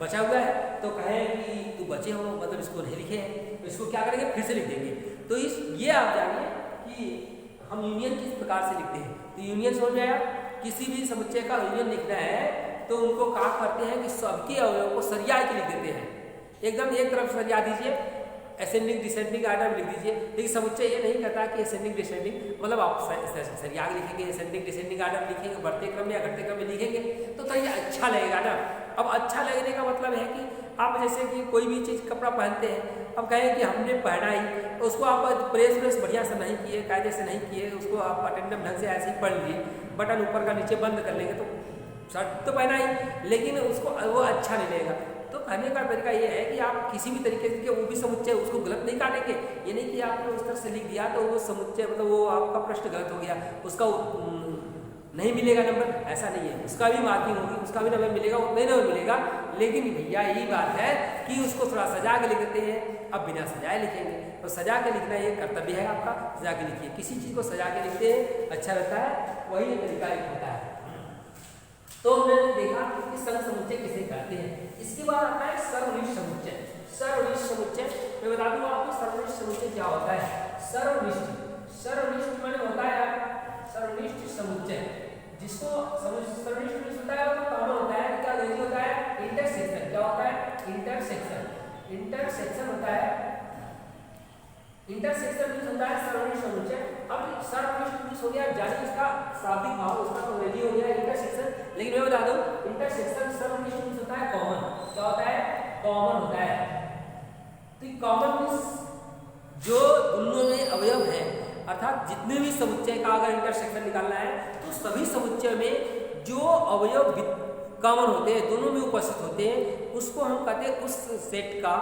बचा हुआ है, तो कहें कि तू बचे हो, मतलब इसको नहीं लिखे हैं, तो इसको क्या करेंगे? फिर से लिख देंगे। तो ये आप जानिए कि हम यूनियन किस प्रकार से लिखते हैं। तो यूनियन समझ में आया? किसी भी समुच्चय का यूनियन लिखना है तो उनको क्या करते हैं कि सबके अवयव को सरिया के लिख देते हैं, एकदम एक तरफ सरिया दीजिए, असेंडिंग डिसेंडिंग आर्डर लिख दीजिए। लेकिन समुच्चय ये नहीं कहता कि असेंडिंग डिसेंडिंग, मतलब आप सरिया लिखेंगे, असेंडिंग डिसेंडिंग आर्डर लिखेंगे, बढ़ते क्रम में या घटते क्रम में लिखेंगे तो ये अच्छा लगेगा ना। अब अच्छा लगने का मतलब है कि आप जैसे कि कोई भी चीज़ कपड़ा पहनते हैं, अब कहें कि हमने पहना ही, तो उसको आप प्रेस बढ़िया से नहीं किए, कायदे से नहीं किए, उसको आप अटेंडम ढंग से ऐसे ही पहन लिए, बटन ऊपर का नीचे बंद कर लेंगे, तो शर्ट तो पहना ही, लेकिन उसको वो अच्छा नहीं लगेगा। तो कहने का तरीका ये है कि आप किसी भी तरीके से वो भी समुच्चय उसको गलत नहीं काटेंगे। ये नहीं कि आपने उस तरह से लिख दिया तो वो समुच्चय मतलब वो आपका प्रश्न गलत हो गया, उसका नहीं मिलेगा नंबर, ऐसा नहीं है। उसका भी मार्किंग होगी, उसका भी नंबर मिलेगा, उतना ही नंबर मिलेगा। लेकिन भैया यही बात है कि उसको थोड़ा सजा के लिख देते हैं। अब बिना सजाए लिखेंगे तो सजा के लिखना ये कर्तव्य है आपका, सजा के लिखिए। किसी चीज़ को सजा के लिखते हैं अच्छा रहता है, वही तरीका होता है। तो हमने देखा कि सर्व समुच्चय किसे कहते हैं। इसके बाद आता है सर्वनिष्ठ समुच्चय। सर्वनिष्ठ समुच्चय मैं बता दूं आपको सर्वनिष्ठ समुच्चय क्या होता है। सर्वनिष्ठ माने होता है सर्वनिष्ठ समुच्चय, जिसको सर्वनिष्ठ होता है तो कॉमन होता है, क्या अंग्रेजी होता है? इंटरसेक्शन। क्या होता है? इंटरसेक्शन। इंटरसेक्शन होता है, इंटरसेक्शन मींस होता है सर्वनिष्ठ समुच्चय। अब सर्वनिष्ठ मींस हो गया, जानिए इसका शाब्दिक भाव, उसका तो अंग्रेजी हो गया इंटरसेक्शन। लेकिन मैं बता दूं इंटरसेक्शन सर्वनिष्ठ मींस होता है कॉमन। क्या होता है? कॉमन होता है। तो कॉमन मींस जो दोनों में अवयव है, अर्थात जितने भी समुच्चय का अगर इंटरसेक्शन निकालना है तो सभी समुच्चय में जो अवयव कॉमन होते हैं, दोनों में उपस्थित होते हैं, उसको हम कहते हैं उस सेट का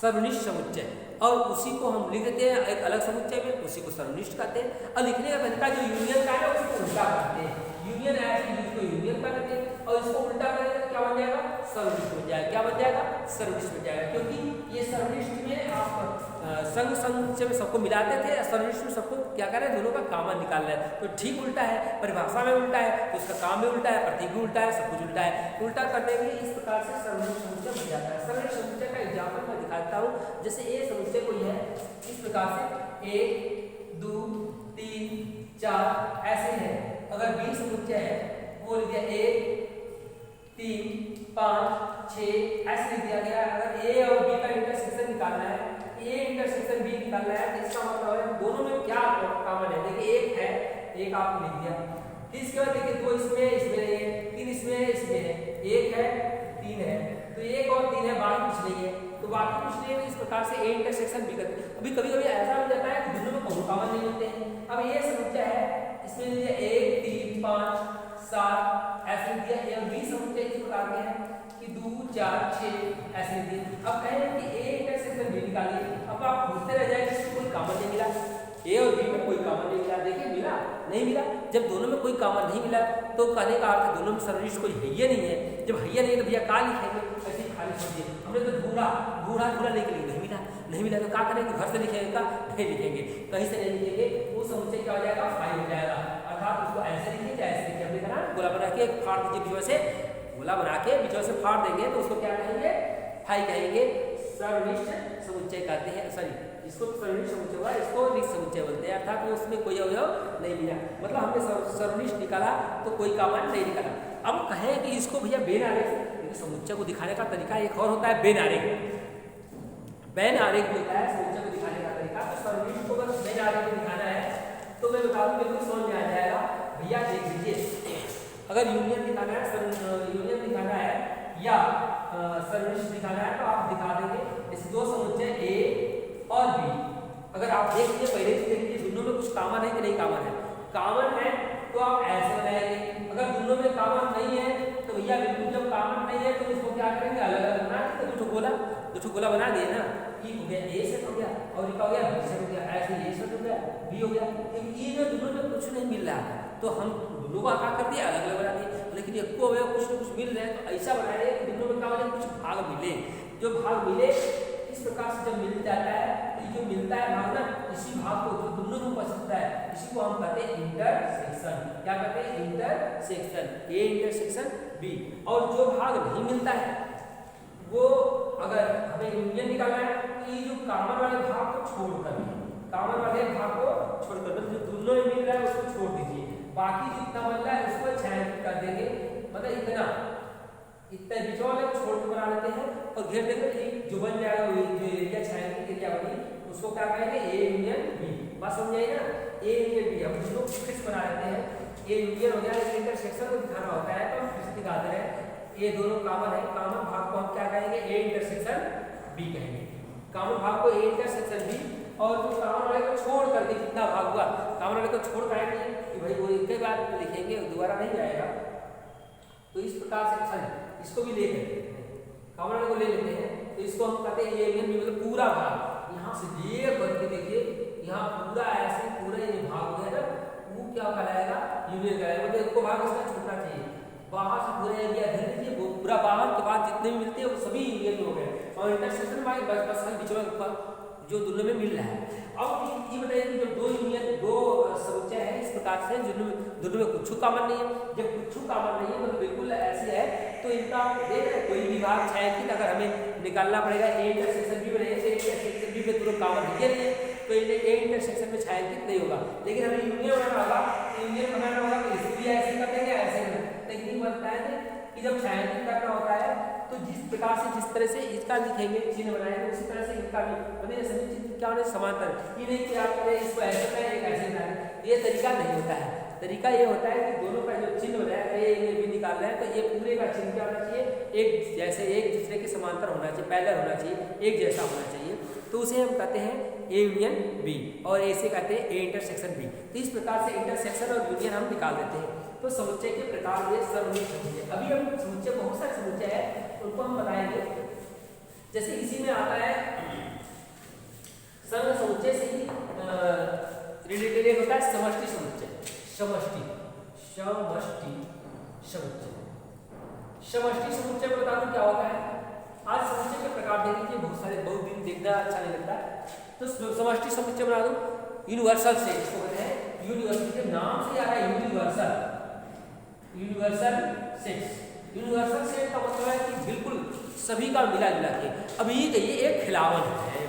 सर्वनिष्ठ समुच्चय। और उसी को हम लिख देते हैं एक अलग समुच्चय में, उसी को सर्वनिष्ठ कहते हैं। और लिखने का तरीका जो यूनियन का है उसको उल्टा करते हैं। यूनियन ऐसे इसको यूनियन कर देते हैं और इसको उल्टा करेंगे तो क्या बन जाएगा? सर्वनिष्ठ बन जाएगा। क्या बन जाएगा? सर्वनिष्ठ बन जाएगा। क्योंकि ये सर्वनिष्ठ में आप संघ समुच्चय में सबको मिलाते थे, सर्वनिष्ठ में सबको क्या कर रहे हैं? दोनों का कॉमन निकाल रहे हैं। तो ठीक उल्टा है, परिभाषा में उल्टा है, तो उसका काम भी उल्टा है, प्रतीक भी उल्टा है, सब कुछ उल्टा है। उल्टा करने के लिए इस प्रकार से सर्वनिष्ठ समुच्चय बन जाता है। सर्वनिष्ठ समुच्चय का एग्जाम्पल मैं दिखाता हूँ। जैसे ए समुच्चय कोई है इस प्रकार से 1 2 3 4 ऐसे है। अगर बी समुच्चय है वो लिख दिया 1 3 5 6 ऐसे लिख दिया गया। अगर ए और बी का इंटरसेक्शन निकालना है, ए इंटरसेक्शन बी निकालना है, तो इसका मतलब है दोनों में क्या कॉमन है? देखिए एक है, एक आपने लिख दिया। फिर इसके बाद देखिए 2 इसमें नहीं है, 3 इसमें है, 1 है 3 है, तो 1 और 3 है, बाकी कुछ नहीं है। तो बाकी कुछ नहीं है, इस प्रकार से ए इंटरसेक्शन बी करते हैं। अभी कभी ऐसा हो जाता है कि दोनों में कोई कॉमन नहीं होते हैं। अब ये समुच्चय है, इसमें लिया 1 3 5 7 ऐसे लिख दिया। ए और बी समुच्चय इस प्रकार के हैं कि 2 4 6 ऐसे लिख दिए। अब कहें कि ए इंटरसेक्शन बी निकालिए। अब आप पूछते रह जाए कि कोई कॉमन नहीं मिला, ए और बी में कोई कॉमन नहीं मिला। देखिए मिला नहीं मिला, जब दोनों में कोई कॉमन नहीं मिला तो कहने का अर्थ दोनों में सर्वनिष्ठ कोई है नहीं है। जब है नहीं तो भैया क्या लिखेंगे? ऐसे खाली छोड़ दिए हमने तो ढूंढा लेके नहीं मिला तो क्या करेंगे? घर से लिखेंगे का? नहीं लिखेंगे, कहीं से नहीं लिखेंगे। वो समुच्चय क्या हो जाएगा? फाइल हो जाएगा। अर्थात उसको ऐसे लिखेंगे, ऐसे लिखे, हमने कहा गोला बना के फाड़ दीजिए बीच में से, गोला बना के बीचों से फाड़ देंगे तो उसको क्या कहेंगे, फाई कहेंगे। सर्वनिष्ठ समुच्चय कहते हैं, सॉरी इसको सर्वनिष्ठ समुच्चय हुआ, इसको निष्ठ समुच्चय बोलते हैं, अर्थात में उसमें कोई अवयव नहीं मिला, मतलब हमने सर्वनिष्ठ निकाला तो कोई कॉमन नहीं निकाला। अब कहें कि इसको भैया बेन आरेख, क्योंकि समुच्चय को दिखाने का तरीका एक और होता है बेन आरेख। बेन आरेख होता है समुच्चय को दिखाने का तरीका, तो सर्वनिष्ठ को अगर बेन आरेख में दिखाना है तो मैं बता दूं बिल्कुल समझ में आ जाएगा। भैया देख लीजिए, अगर यूनियन दिखाना है, यूनियन दिखाना है या सर्वनिष्ठ दिखाना है तो आप दिखा देंगे इस दो समुच्चय ए और बी। अगर आप देख लीजिए पहले से देख लीजिए दोनों में कुछ कॉमन है कि नहीं कॉमन है, कॉमन है तो आप ऐसे बनाएंगे, अगर दोनों में कॉमन नहीं है तो भैया बिल्कुल जब कॉमन नहीं है तो इसको क्या करेंगे, अलग अलग बना के दो ठो गोला बना दिए ना, ई हो गया ए सेट हो गया और ये हो गया बी सेट हो गया, ऐसे ए सेट हो गया बी हो गया। ये जो दोनों में कुछ नहीं मिल रहा है तो हम दोनों का क्या कर दिया, अलग अलग बना दिए, लेकिन एक को कुछ न कुछ मिल रहा है तो ऐसा बना रहे कि दोनों में क्या हो जाए, कुछ भाग मिले। जो भाग मिले इस प्रकार से जब मिल जाता है, ये जो मिलता है भाग ना, इसी भाग को जो दोनों में पसंद है इसी को हम कहते हैं इंटरसेक्शन। क्या कहते हैं, इंटरसेक्शन, ए इंटरसेक्शन बी। और जो भाग नहीं मिलता है वो अगर हमें यूनियन निकालना है तो ये जो कॉमन वाले भाग को छोड़कर, कॉमन वाले भाग को छोड़कर, मतलब जो दोनों में मिल रहा है उसको छोड़ दीजिए, बाकी जितना बन रहा है उसको छायांकित कर देंगे, मतलब इतना बीच वाले छोड़ के बना लेते हैं और घेर देंगे। जो बन जाएगा जो एरिया छायांकित एरिया बनी उसको क्या कहेंगे, ए यूनियन बी। बात समझ आई ना, ए यूनियन बी। हम इसको फिक्स बना लेते हैं, ए यूनियन हो गया, इंटरसेक्शन को दिखाना होता है तो हम फिक्स दिखा दे रहे हैं, ये दोनों कॉमन है, कॉमन भाग को हम क्या कहेंगे, ए इंटरसेक्शन बी कहेंगे, कॉमन भाग को ए इंटरसेक्शन बी। और जो कॉमन वाले को छोड़ करके कितना भाग हुआ, कॉमन वाले को छोड़ पाएंगे कि भाई वो एक ही बार लिखेंगे दोबारा नहीं आएगा, तो इस प्रकार से इसको भी ले लेते हैं, कॉमन वाले को ले लेते हैं तो इसको हम कहते हैं ए यूनियन बी, मतलब पूरा भाग यहाँ से ये करके देखिए, यहाँ पूरा ऐसे पूरा ये भाग हो गया ना, वो क्या कहलाएगा, यूनियन कहलाएगा। मतलब इसको भाग इसका छूटना चाहिए, बाहर से पूरा एरिया घेर लीजिए, वो पूरा बाहर के बाद जितने भी मिलते हैं वो सभी यूनियन हो गए और इंटरसेक्शन भाई बस बीच में जो दोनों में मिल रहा है। अब ये बताइए कि जब दो यूनियन दो समुच्चय है इस प्रकार से दोनों में कुछ कॉमन नहीं है, जब कुछ कॉमन नहीं है मतलब बिल्कुल ऐसे है तो इनका देख रहे कोई भी भाग छायांकित अगर हमें निकालना पड़ेगा, ए इंटरसेक्शन बी बनेगा, ए इंटरसेक्शन बी में दोनों कॉमन है तो ए इंटरसेक्शन में छायांकित नहीं होगा। लेकिन हमें यूनियन बनाना होगा, यूनियन बनाना होगा तो इसको भी ऐसे कर देंगे, ऐसे टेक्निक बनता है कि जब छायांकित करना होता है तो जिस प्रकार से जिस तरह से इसका लिखेंगे चिन्ह बनाएंगे उसी तरह से इनका भी मतलब सभी चिन्ह क्या होने समांतर, ये नहीं कि आपने इसको ऐसे बनाया एक ऐसे बनाया, ये तरीका नहीं होता है। तरीका ये होता है कि दोनों का जो चिन्ह बनाया ये भी निकाल रहे हैं तो ये पूरे का चिन्ह क्या होना चाहिए, एक जैसे एक दूसरे के समांतर होना चाहिए, पैरेलल होना चाहिए, एक जैसा होना चाहिए, तो उसे हम कहते हैं ए यूनियन बी और ऐसे कहते हैं ए इंटरसेक्शन बी। तो इस प्रकार से इंटरसेक्शन और यूनियन हम निकाल देते हैं। तो समुच्चय के प्रकार हुए सर्वनिष्ठ समुच्चय। अभी हम समुच्चय बहुत सारे समुच्चय है उनको हम बताएंगे, जैसे इसी में आता है सर्व समुच्चय से ही रिलेटेड एक होता है समष्टि समुच्चय। समष्टि समुच्चय में बता दूं क्या होता है। आज समुच्चय के प्रकार देख लीजिए, बहुत दिन देखना अच्छा नहीं लगता, तो समष्टि समुच्चय बना दूं यूनिवर्सल सेट, इसको कहते हैं यूनिवर्सल के नाम से आ रहा है यूनिवर्सल सेट। यूनिवर्सल सेट का मतलब है कि बिल्कुल सभी का मिला जुला के। अब ये कहिए एक खिलावन है,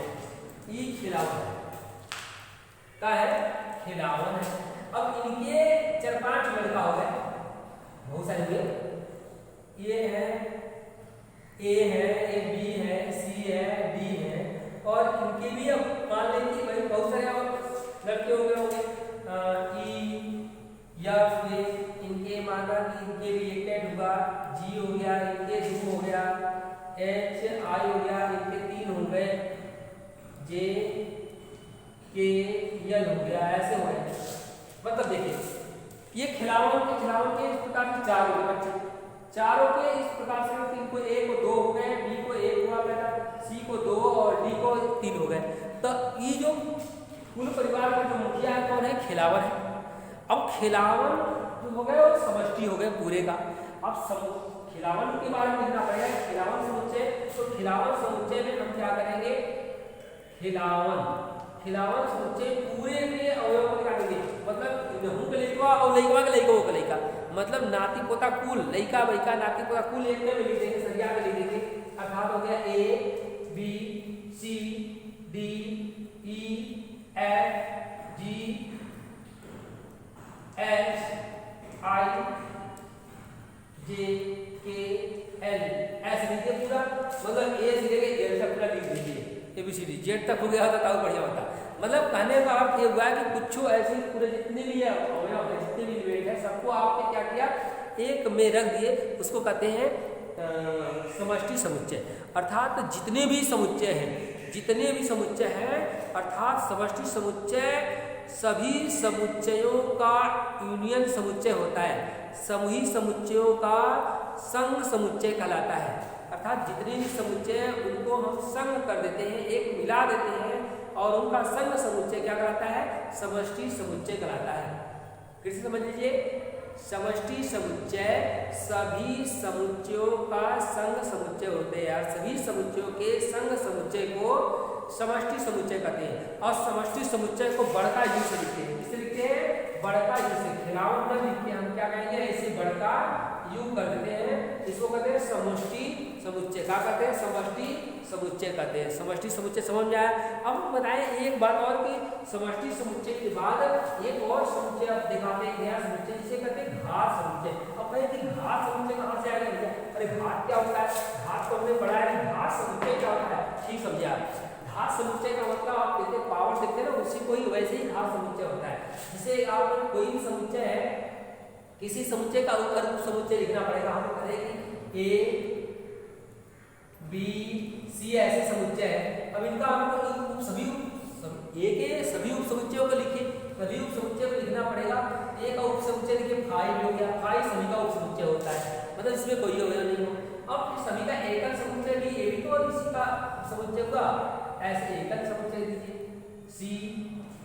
ये खिलावन का है, खिलावन है। अब इनके 4-5 लड़का हो गए, बहुत सारे हुए, ये है ए है, ए बी है, सी है, डी है, और इनके भी अब मान लें कि भाई बहुत सारे लड़के हो गए होंगे, ई या इनके माना कि इनके रिलेटेड हुआ, जी हो गया, इनके 2 हो गया, एच आई हो गया, इनके 3 हो गए, जे के यल हो गया, ऐसे हो गए। मतलब देखिए ये खिलावन के इस प्रकार से 4 हो गए बच्चे, चारों के इस प्रकार से इनको ए को 2 हो गए, बी को 1 हुआ बेटा, सी को 2 और डी को 3 हो गए। तो ये जो कुल परिवार का जो मुखिया है कौन है, खिलावन है। अब खिलावन जो हो गए वो समष्टि हो गए पूरे का। अब खिलावन के बारे में लिखना पड़ेगा, खिलावन समुच्चय। तो खिलावन समुच्चय में हम क्या करेंगे, खिलावन समुच्चय पूरे के अवयव को निकालेंगे, मतलब गेहूं का लइकवा और लइकवा का लइका, मतलब नाती पोता कुल, लइका बइका नाती पोता कुल एक में लिख देंगे, सरिया में लिख देंगे। अर्थात हो गया A B C D E F G H I J K L ऐसे लिखिए पूरा, मतलब A से लेके L तक पूरा लिख दीजिए, ABCD जेड तक हो गया होता तो बढ़िया होता। मतलब कहने का अर्थ ये हुआ है कि कुछ ऐसे पूरे जितने भी है जितने भी इवेंट है सबको आपने क्या किया, एक में रख दिए, उसको कहते हैं समष्टि समुच्चय। अर्थात जितने भी समुच्चय हैं अर्थात समष्टि समुच्चय सभी समुच्चयों का यूनियन समुच्चय होता है, समूही समुच्चयों का संघ समुच्चय कहलाता है। अर्थात जितने भी समुच्चय हैं उनको हम संघ कर देते हैं, एक मिला देते हैं और उनका संघ समुच्चय क्या कहलाता है, समष्टि समुच्चय कहलाता है। फिर से समझ लीजिए, समष्टि समुच्चय सभी समुच्चयों का संघ समुच्चय होते हैं और सभी समुच्चयों के संघ समुच्चय को समष्टि समुच्चय कहते हैं। और समष्टि समुच्चय को बड़का यू से लिखते हैं, किससे लिखते हैं, बड़का यू से, खिलावन न लिख के हम क्या कहेंगे, ऐसे बड़का यू कर देते हैं, इसको कहते हैं समष्टि समुच्चय। क्या कहते हैं, समष्टि समुच्चय कहते हैं। समष्टि समुच्चय समझ में आया। अब हम बताएं एक बात और कि समष्टि समुच्चय के बाद एक और समुच्चय अब दिखाते हैं, नया समुच्चय जिसे कहते हैं घात समुच्चय। अब कहें कि घात समुच्चय कहाँ से आएगा भैया, अरे घात क्या होता है, घात को हमने पढ़ा है, घात समुच्चय क्या होता है, ठीक समझे आप। घात समुच्चय का मतलब आप कहते हैं पावर देखते हैं ना, उसी को ही वैसे ही घात समुच्चय होता है। जिसे आप कोई भी समुच्चय है, किसी समुच्चय का उप समुच्चय लिखना पड़ेगा, हम कहें कि A B C ऐसे समुच्चय है। अब इनका हमको सभी A के सभी उप समुच्चयों को लिखिए, सभी उप समुच्चय को लिखना पड़ेगा। A का उप समुच्चय लिखिए फाई हो गया, फाई सभी का उप समुच्चय होता है, मतलब इसमें कोई अवयव नहीं हो। अब सभी का एकल समुच्चय भी A भी तो और इसी का समुच्चय का ऐसे एकल समुच्चय दीजिए C।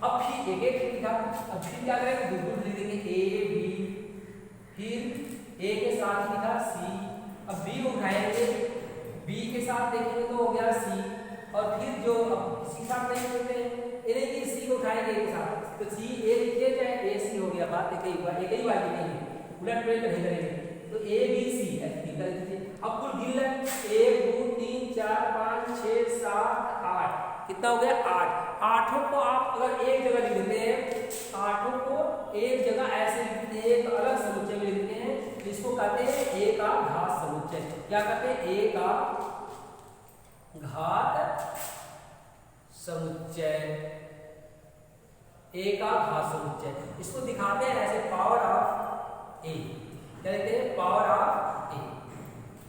अब फिर एक एक लिखा, अब फिर क्या करेंगे, दो लिख देंगे A B, फिर A के साथ लिखा C। अब B को उठाएंगे, B के साथ देखेंगे तो हो गया C, और फिर जो अब इसी के साथ नहीं होते हैं, इन्हें कि C को उठाएंगे एक साथ तो C A लिखिए चाहे AC हो गया, बात एक ही हुआ, एक ही बात नहीं, उलट पुलट नहीं करेंगे। तो A B C ऐसे निकल दीजिए। अब कुल गिन लें 1 2 3 4 5 6 7 8, कितना हो गया 8। आठों को आप अगर एक जगह लिख देते हैं, आठों को एक जगह ऐसे लिखते हैं, एक अलग समुच्चय में लिखते हैं, इसको कहते हैं A का घात समुच्चय। क्या कहते हैं, A का घात समुच्चय, A का घात समुच्चय। इसको दिखाते हैं ऐसे पावर ऑफ A, क्या लिखते हैं, power of A,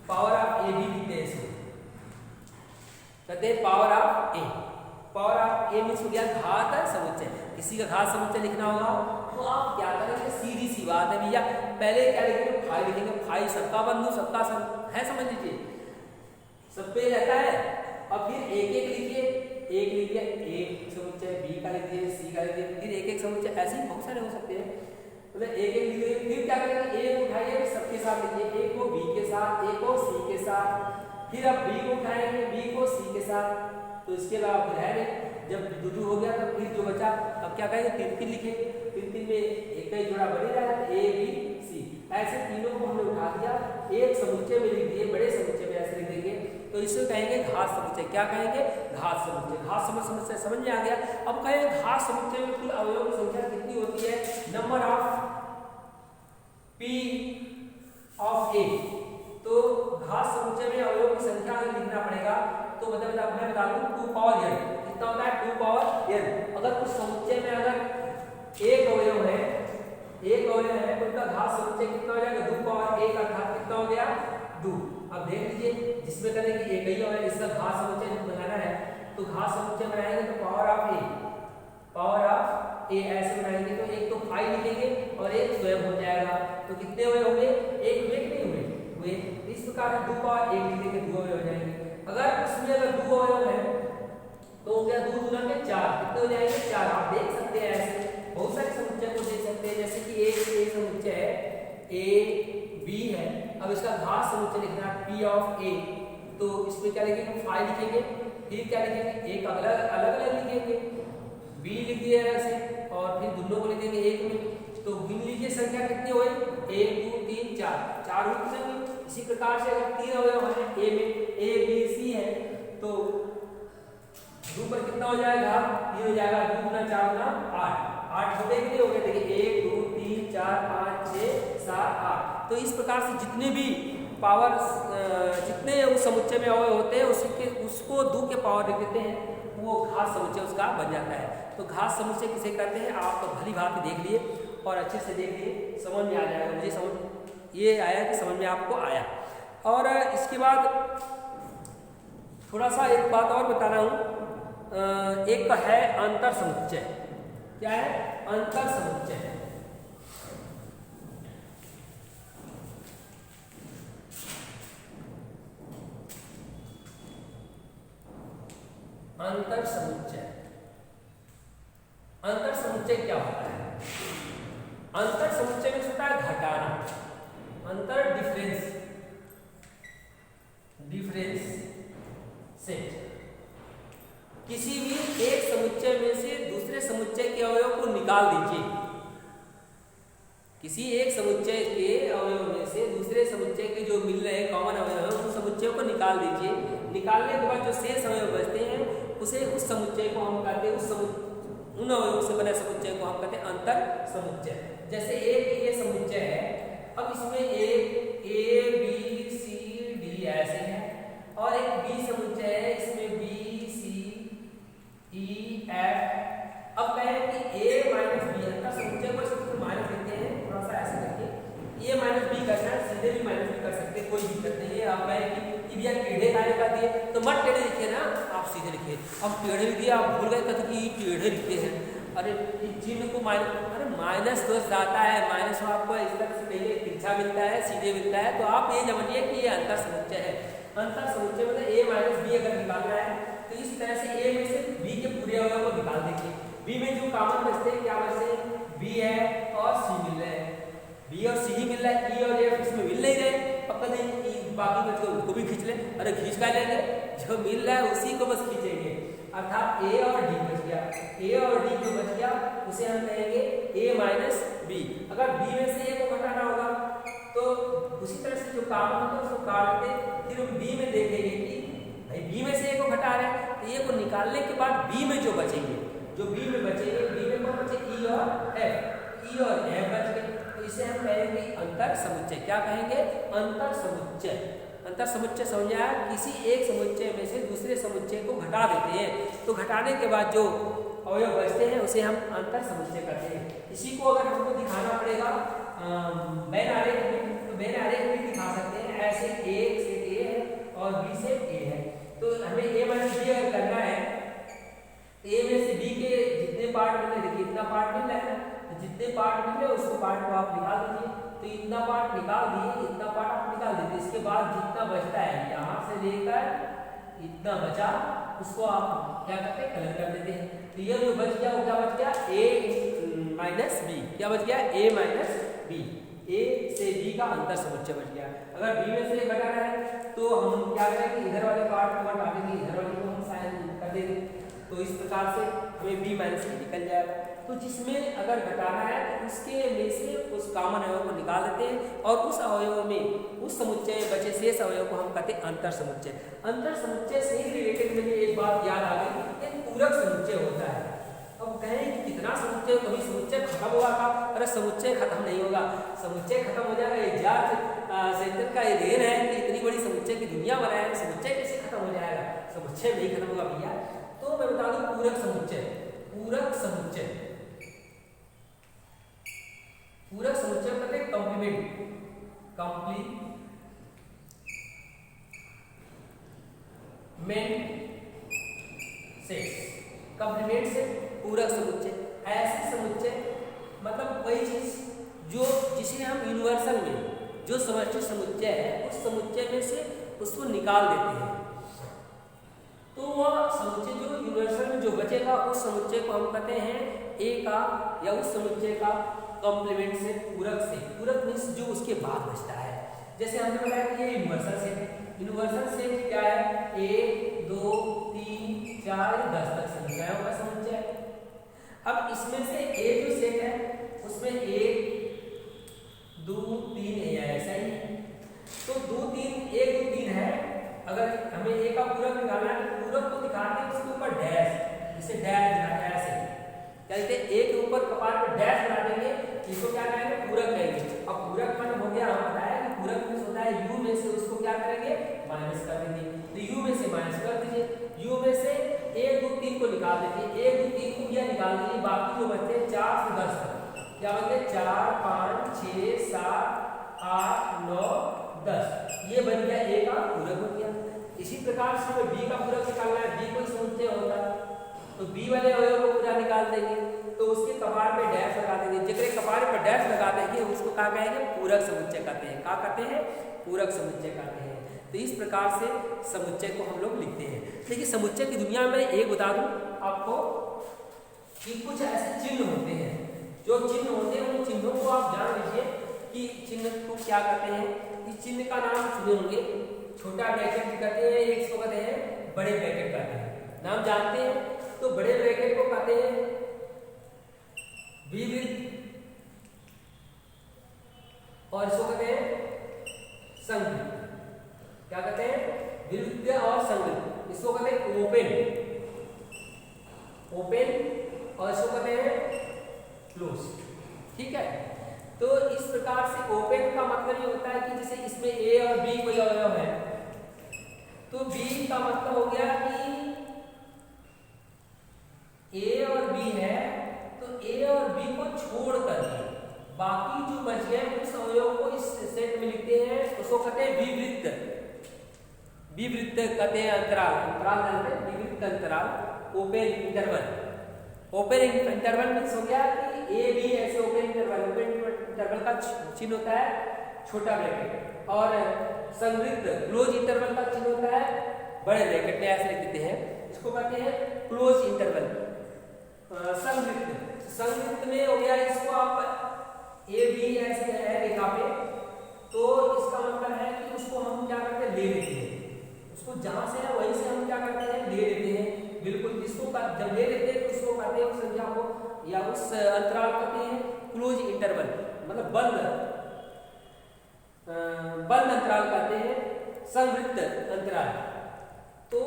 power of A भी लिखते हैं इसको, कहते हैं power of A। Power of A means हो गया घात समुच्चय। किसी का घात समुच्चय लिखना होगा तो आप क्या करेंगे, सीधी सी बात है भैया, पहले क्या लिखेंगे, फाई लिखेंगे, फाई सबका बंधु सबका है, समझ लीजिए सब पे रहता है। अब फिर एक एक लिखिए, एक लिखिए एक समुच्चय, B का लिखिए, C का लिखिए, फिर एक एक समुच्चय, ऐसे ही बहुत सारे हो सकते हैं, मतलब एक एक लिखिए। फिर क्या करेंगे, A को उठाइए सबके साथ लिखिए, A को B के साथ, A को C के साथ, फिर अब B को उठाएंगे, B को C के साथ, तो इसके अलावा फिर है जब दो हो गया तो फिर जो बचा, अब क्या कहेंगे, तीन तीन लिखे, तीन तीन में एक ही जोड़ा बने रहा है, A B C, ऐसे तीनों को हमने उठा दिया, एक समुच्चय में लिख दिए, बड़े समुच्चय में ऐसे लिख देंगे, तो इसे कहेंगे घात समुच्चय। क्या कहेंगे, घात समुच्चय। घात समुच्चय समझ में आ गया। अब कहेंगे घात समुच्चय में कुल अवयवों की संख्या कितनी होती है, number of P of A। तो घात समुच्चय में अवयवों की संख्या अगर लिखना पड़ेगा तो मतलब मैं बता दूं 2 पावर n, कितना होता है 2 पावर n। अगर उस समुच्चय में अगर एक अवयव है तो उनका घात समुच्चय कितना हो जाएगा, 2 पावर 1 अर्थात कितना हो गया 2। अब देख लीजिए, जिसमें कहते हैं कि एक ही अवयव इसका घात समुच्चय बनाना है तो घात समुच्चय बनाएंगे तो पावर ऑफ A ऐसे बनाएंगे तो एक तो फाई लिखेंगे और एक स्वयं हो जाएगा, तो कितने अवयव हो गए, एक हुए कि नहीं हुए, इस प्रकार 2 पावर 1 लिखेंगे, 2 अवयव हो जाएंगे। अगर उसमें अगर 2 अवयव है तो हो गया 2 गुना में 4, कितने हो जाएंगे 4। आप देख सकते हैं ऐसे बहुत सारे समुच्चय को देख सकते हैं, जैसे कि एक समुच्चय है A B है, अब इसका घात समुच्चय लिखना है P ऑफ A, तो इसमें क्या लिखेंगे, फाई लिखेंगे, फिर क्या लिखेंगे, एक अलग अलग लिखेंगे, B लिख दिया ऐसे और फिर दोनों को लिखेंगे एक में, तो गिन लीजिए संख्या कितनी हुई? 1 2 3 4, 4 हुई कितनी हुई? इसी प्रकार से अगर 3 अवयव हैं ए में, ए बी सी है, तो 2 पर कितना हो जाएगा? 3 हो जाएगा। 2 गुना 4 गुना 8, 8 हो गए कि नहीं हो गए? देखिए 1 2 3 4 5 6 7 8। तो इस प्रकार से जितने भी पावर जितने उस समुच्चय में अवयव होते हैं उसको 2 के पावर दे देते हैं, वो घात समुच्चय उसका बन जाता है। तो घात समुच्चय किसे कहते हैं आप तो भली भांति देख लिए और अच्छे से देख लिए, समझ में आ जाएगा। मुझे समझ ये आया कि समझ में आपको आया। और इसके बाद थोड़ा सा एक बात और बता रहा हूँ, एक है अंतर समुच्चय। क्या है? अंतर समुच्चय। अंतर समुच्चय, अंतर समुच्चय क्या होता है? अंतर समुच्चय में होता है घटाना, अंतर डिफरेंस, डिफरेंस सेट। किसी भी एक समुच्चय में से दूसरे समुच्चय के अवयव को निकाल दीजिए। किसी एक समुच्चय के अवयव में से दूसरे समुच्चय के जो मिल रहे कॉमन अवयव हैं उन समुच्चयों को निकाल दीजिए। निकालने के बाद जो शेष अवयव बचते हैं उसे उस समुच्चय को हम कहते हैं, उन अवयवों से बने समुच्चय को हम कहते हैं अंतर समुच्चय। जैसे एक ये समुच्चय है, अब इसमें एक ए बी सी डी ऐसे है, और एक बी समुच्चय है, इसमें बी सी ई एफ। अब कहें कि ए माइनस बी, अंतर समुच्चय को सिर्फ माइनस लिखते हैं, थोड़ा सा ऐसे करके। ए माइनस बी करना है, सीधे भी माइनस बी कर सकते हैं, कोई दिक्कत नहीं है। आप कहें कि भैया टेढ़े काहे कर दिए, तो मत टेढ़े लिखिए ना, आप सीधे लिखिए। अब टेढ़े लिख दिए, आप भूल गए कहते कि टेढ़े लिखते हैं, अरे इस चिन्ह को माइनस, अरे माइनस दोष आता है, माइनस आपको इस तरह से पहले तिरछा मिलता है, सीधे मिलता है, तो आप ये समझिए कि ये अंतर समुच्चय है। अंतर समुच्चय मतलब ए माइनस बी अगर निकालना है तो इस तरह से ए में से बी के पूरे अवयव को निकाल देंगे। बी में जो कॉमन बचते हैं क्या बचते हैं? बी है और सी मिल रहे हैं, बी और सी ही मिल रहा है, ई और एफ इसमें मिल नहीं रहे। अब कहते हैं बाकी बच गए उनको भी खींच ले, अरे खींच का लेंगे, जो मिल रहा है उसी को बस खींचेंगे, अर्थात ए और डी बच गया। ए और डी जो बच गया उसे हम कहेंगे ए माइनस बी। अगर बी में से ए को घटाना होगा तो उसी तरह से जो कॉमन होता है उसको काट के फिर हम बी में देखेंगे कि भाई बी में से ए को घटा रहे हैं, तो ए को निकालने के बाद बी में जो बचेंगे, जो बी में बचेंगे, बी में कौन बचे? ई और एफ, ई और एफ बच गए, तो इसे हम कहेंगे अंतर समुच्चय। क्या कहेंगे? अंतर समुच्चय। अंतर समुच्चय समझ आया? किसी एक समुच्चय में से दूसरे समुच्चय को घटा देते हैं, तो घटाने के बाद जो अवयव बचते हैं उसे हम अंतर समुच्चय कहते हैं। इसी को अगर हमको दिखाना पड़ेगा बेन आरेख में, तो बेन आरेख में दिखा सकते हैं। ऐसे ए से ए है और बी से ए है, तो हमें ए माइनस बी अगर करना है, ए में से बी के जितने पार्ट मिल रहे, देखिए इतना पार्ट मिल रहा है, तो जितने पार्ट मिल रहे उसको पार्ट को आप निकाल दीजिए। तो इतना पार्ट निकाल दिए, इतना पार्ट आप निकाल दीजिए। इसके बाद जितना बचता है यहाँ से लेकर इतना बचा उसको आप क्या करते हैं? कलर कर देते हैं। तो ये जो बच गया वो क्या बच गया? ए माइनस बी। क्या बच गया? ए माइनस बी। ए से बी का अंतर समुच्चय बच गया। अगर बी में से घटाना है तो हम क्या करेंगे? इधर वाले पार्ट को घटा देंगे, इधर वाले को हम साइन कर देंगे, तो इस प्रकार से हमें बी माइनस बी निकल जाएगा। तो जिसमें अगर घटाना है तो उसके में से उस कॉमन अवयव को निकाल देते हैं और उस अवयव में उस समुच्चय में बचे शेष अवयव को हम कहते हैं अंतर समुच्चय। अंतर समुच्चय से ही रिलेटेड मुझे एक बात याद आ गई, एक पूरक समुच्चय होता है। अब कहें कि कितना समुच्चय, कभी समुच्चय खत्म हुआ था? अरे समुच्चय खत्म नहीं होगा, समुच्चय खत्म हो जाएगा। इजाज सेंटर का ये देन है कि इतनी बड़ी समुच्चय की दुनिया बनाया है, समुच्चय कैसे खत्म हो जाएगा? समुच्चय नहीं खत्म होगा भैया। तो मैं बता दूं पूरक समुच्चय, पूरक समुच्चय, पूरक समुच्चय कहते हैं कॉम्प्लीमेंट, कॉम्प्लीमेंट से पूरक समुच्चय। ऐसे समुच्चय मतलब वही चीज जो जिसे हम यूनिवर्सल में जो समष्टि समुच्चय है उस समुच्चय में से उसको निकाल देते हैं, तो वह समुच्चय जो यूनिवर्सल में जो बचेगा उस समुच्चय को हम कहते हैं ए का या उस समुच्चय का कॉम्प्लीमेंट से, पूरक से। पूरक मीन्स जो उसके बाद बचता है। जैसे हमने बताया कि ये यूनिवर्सल सेट है। यूनिवर्सल सेट क्या है? 1 2 3 4 10 तक संख्याओं का समुच्चय। अब इसमें से ए जो सेट है उसमें 1 करेंगे, माइनस कर देंगे। तो u में से माइनस कर दीजिए, u में से 1 2 3 को निकाल दीजिए, 1 2 3 को यह निकाल दीजिए, बाकी जो बचते हैं 4 से 10 तक, क्या बनते हैं 4 5 6 7 8 9 10, ये बन गया a का पूरक हो गया। इसी प्रकार से हमें b का पूरक निकालना है, b कोई समुच्चय होता है तो b वाले अवयव को पूरा निकाल देंगे, तो उसके कपार पे डैश लगा देंगे, जिसके कपार पर डैश लगा देंगे उसको क्या कहेंगे, पूरक समुच्चय कहते हैं। क्या कहते हैं, पूरक समुच्चय कहते हैं। तो इस प्रकार से समुच्चय को हम लोग लिखते हैं। देखिए समुच्चय की दुनिया में एक बता दूं आपको कि कुछ ऐसे चिन्ह होते हैं, जो चिन्ह होते हैं उन चिन्हों को आप जान लीजिए कि चिन्ह को क्या कहते हैं। इस चिन्ह का नाम सुने होंगे, छोटा ब्रैकेट कहते हैं, एक को कहते हैं बड़े ब्रैकेट कहते हैं, नाम जानते हैं। तो बड़े ब्रैकेट को कहते हैं विवृत और इसको कहते हैं संवृत। क्या कहते हैं, विवृत और संवृत। इसको कहते हैं ओपन, ओपन और इसको कहते हैं क्लोज। ठीक है, तो इस प्रकार से ओपन का मतलब ये होता है कि जैसे इसमें ए और बी कोई अवयव है, तो बी का मतलब हो गया कि ए और बी है, तो ए और बी को छोड़ करके बाकी जो बच गए उस अवयव को इस सेट में लिखते हैं, उसको कहते हैं विवृत। विवृत कहते हैं अंतराल, अंतराल जानते हैं, विवृत अंतराल, open interval. Open interval means हो गया कि ए बी ऐसे ओपन इंटरवल, ओपन इंटरवल का चिन्ह होता है छोटा ब्रैकेट, और संवृत क्लोज इंटरवल का चिन्ह होता है बड़े ब्रैकेट में, ऐसे लिख देते हैं। इसको कहते हैं क्लोज इंटरवल। संवृत, संवृत में हो गया, इसको आप ए बी ऐसे है रेखा पे, तो इसका मतलब है कि उसको हम क्या करते हैं, ले लेते हैं, उसको जहां से है वहीं से हम क्या करते हैं, ले लेते हैं बिल्कुल। इसको जब ले लेते हैं तो उसको कहते हैं, उस संख्या को या उस अंतराल को कहते हैं क्लोज इंटरवल, मतलब बंद बंद अंतराल कहते हैं, संवृत अंतराल। तो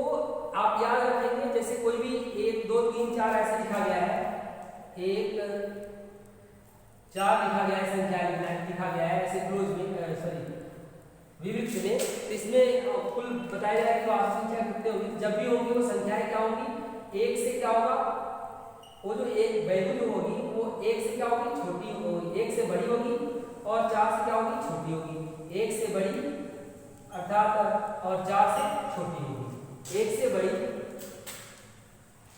आप याद रखेंगे, जैसे कोई भी 1 2 3 4 ऐसे लिखा गया है, 1 4 लिखा गया है, संख्या लिखा गया है ऐसे क्लोज में, सॉरी विवृत में, तो इसमें कुल बताया जाएगा तो आप संख्या कितने होगी, जब भी होंगी वो संख्याएं क्या होंगी, 1 से क्या होगा, वो जो एक वैल्यू जो होगी वो 1 से क्या होगी, छोटी होगी, 1 से बड़ी होगी, और 4 से क्या होगी, छोटी होगी। 1 से बड़ी अर्थात और 4 से छोटी होगी। 1 से बड़ी,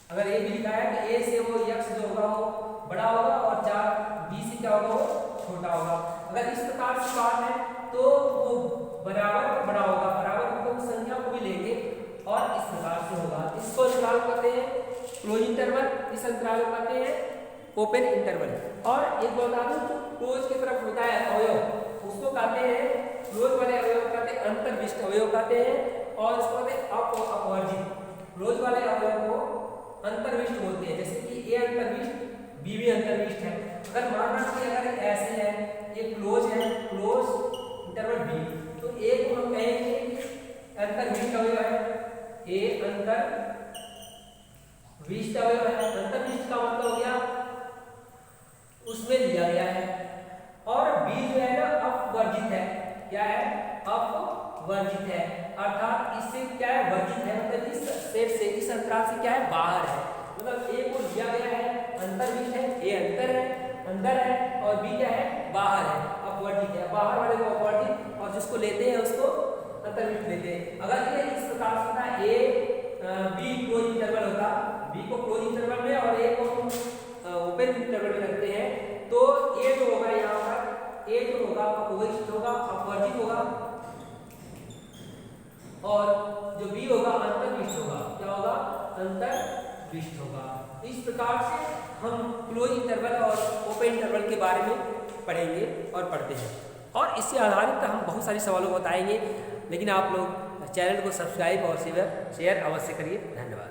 अगर ए भी लिखा है तो ए से वो यक्स जो होगा वो बड़ा होगा, और 4 बी से क्या होगा, वो छोटा होगा। अगर इस प्रकार से बात है तो वो बराबर बड़ा होगा, बराबर मतलब उस संख्या को भी लेंगे और इस प्रकार से होगा। इसको अंतराल कहते हैं क्लोज इंटरवल, इस अंतराल को कहते हैं ओपन इंटरवल। और एक बता दूं, क्लोज की तरफ होता है अवयव, उसको कहते हैं क्लोज वाले अवयव कहते हैं अंतर्विष्ट अवयव कहते हैं, और इसको कहते हैं अपवर्जित। क्लोज वाले अवयव को अंतर्विष्ट बोलते हैं, जैसे कि ए अंतर्विष्ट, बी भी अंतर्विष्ट है। अगर मान रहा कि अगर ऐसे है, ये क्लोज है, क्लोज इंटरवल बी, तो ए को हम कहेंगे अंतर्विष्ट अवयव है, ए अंतर्विष्ट अवयव है। अंतर्विष्ट का मतलब हो गया उसमें लिया गया है, और बी जो है ना अपवर्जित है। क्या है, अपवर्जित है, अर्थात इससे क्या है, वर्जित है, मतलब इस सेट से, इस अंतराल से क्या है, बाहर है। मतलब ए को लिया गया है, अंतर्विष्ट है, ए अंदर है, और बी क्या है, बाहर है, अपवर्जित है। बाहर वाले को अपवर्जित, और जिसको लेते हैं उसको अंतर्विष्ट लेते हैं। अगर ये इस प्रकार से होता, ए बी क्लोज इंटरवल होता, बी को क्लोज इंटरवल में और ए को ओपन इंटरवल में रखते हैं, तो ए जो होगा यहाँ पर, ए जो होगा अपवर्जित होगा, अपवर्जित होगा, और जो बी होगा अंतर्विष्ट होगा। क्या होगा, अंतर्विष्ट होगा। इस प्रकार से हम क्लोज इंटरवल और ओपन इंटरवल के बारे में पढ़ेंगे और पढ़ते हैं, और इससे आधारित हम बहुत सारे सवालों को बताएंगे। लेकिन आप लोग चैनल को सब्सक्राइब और शेयर अवश्य करिए। धन्यवाद।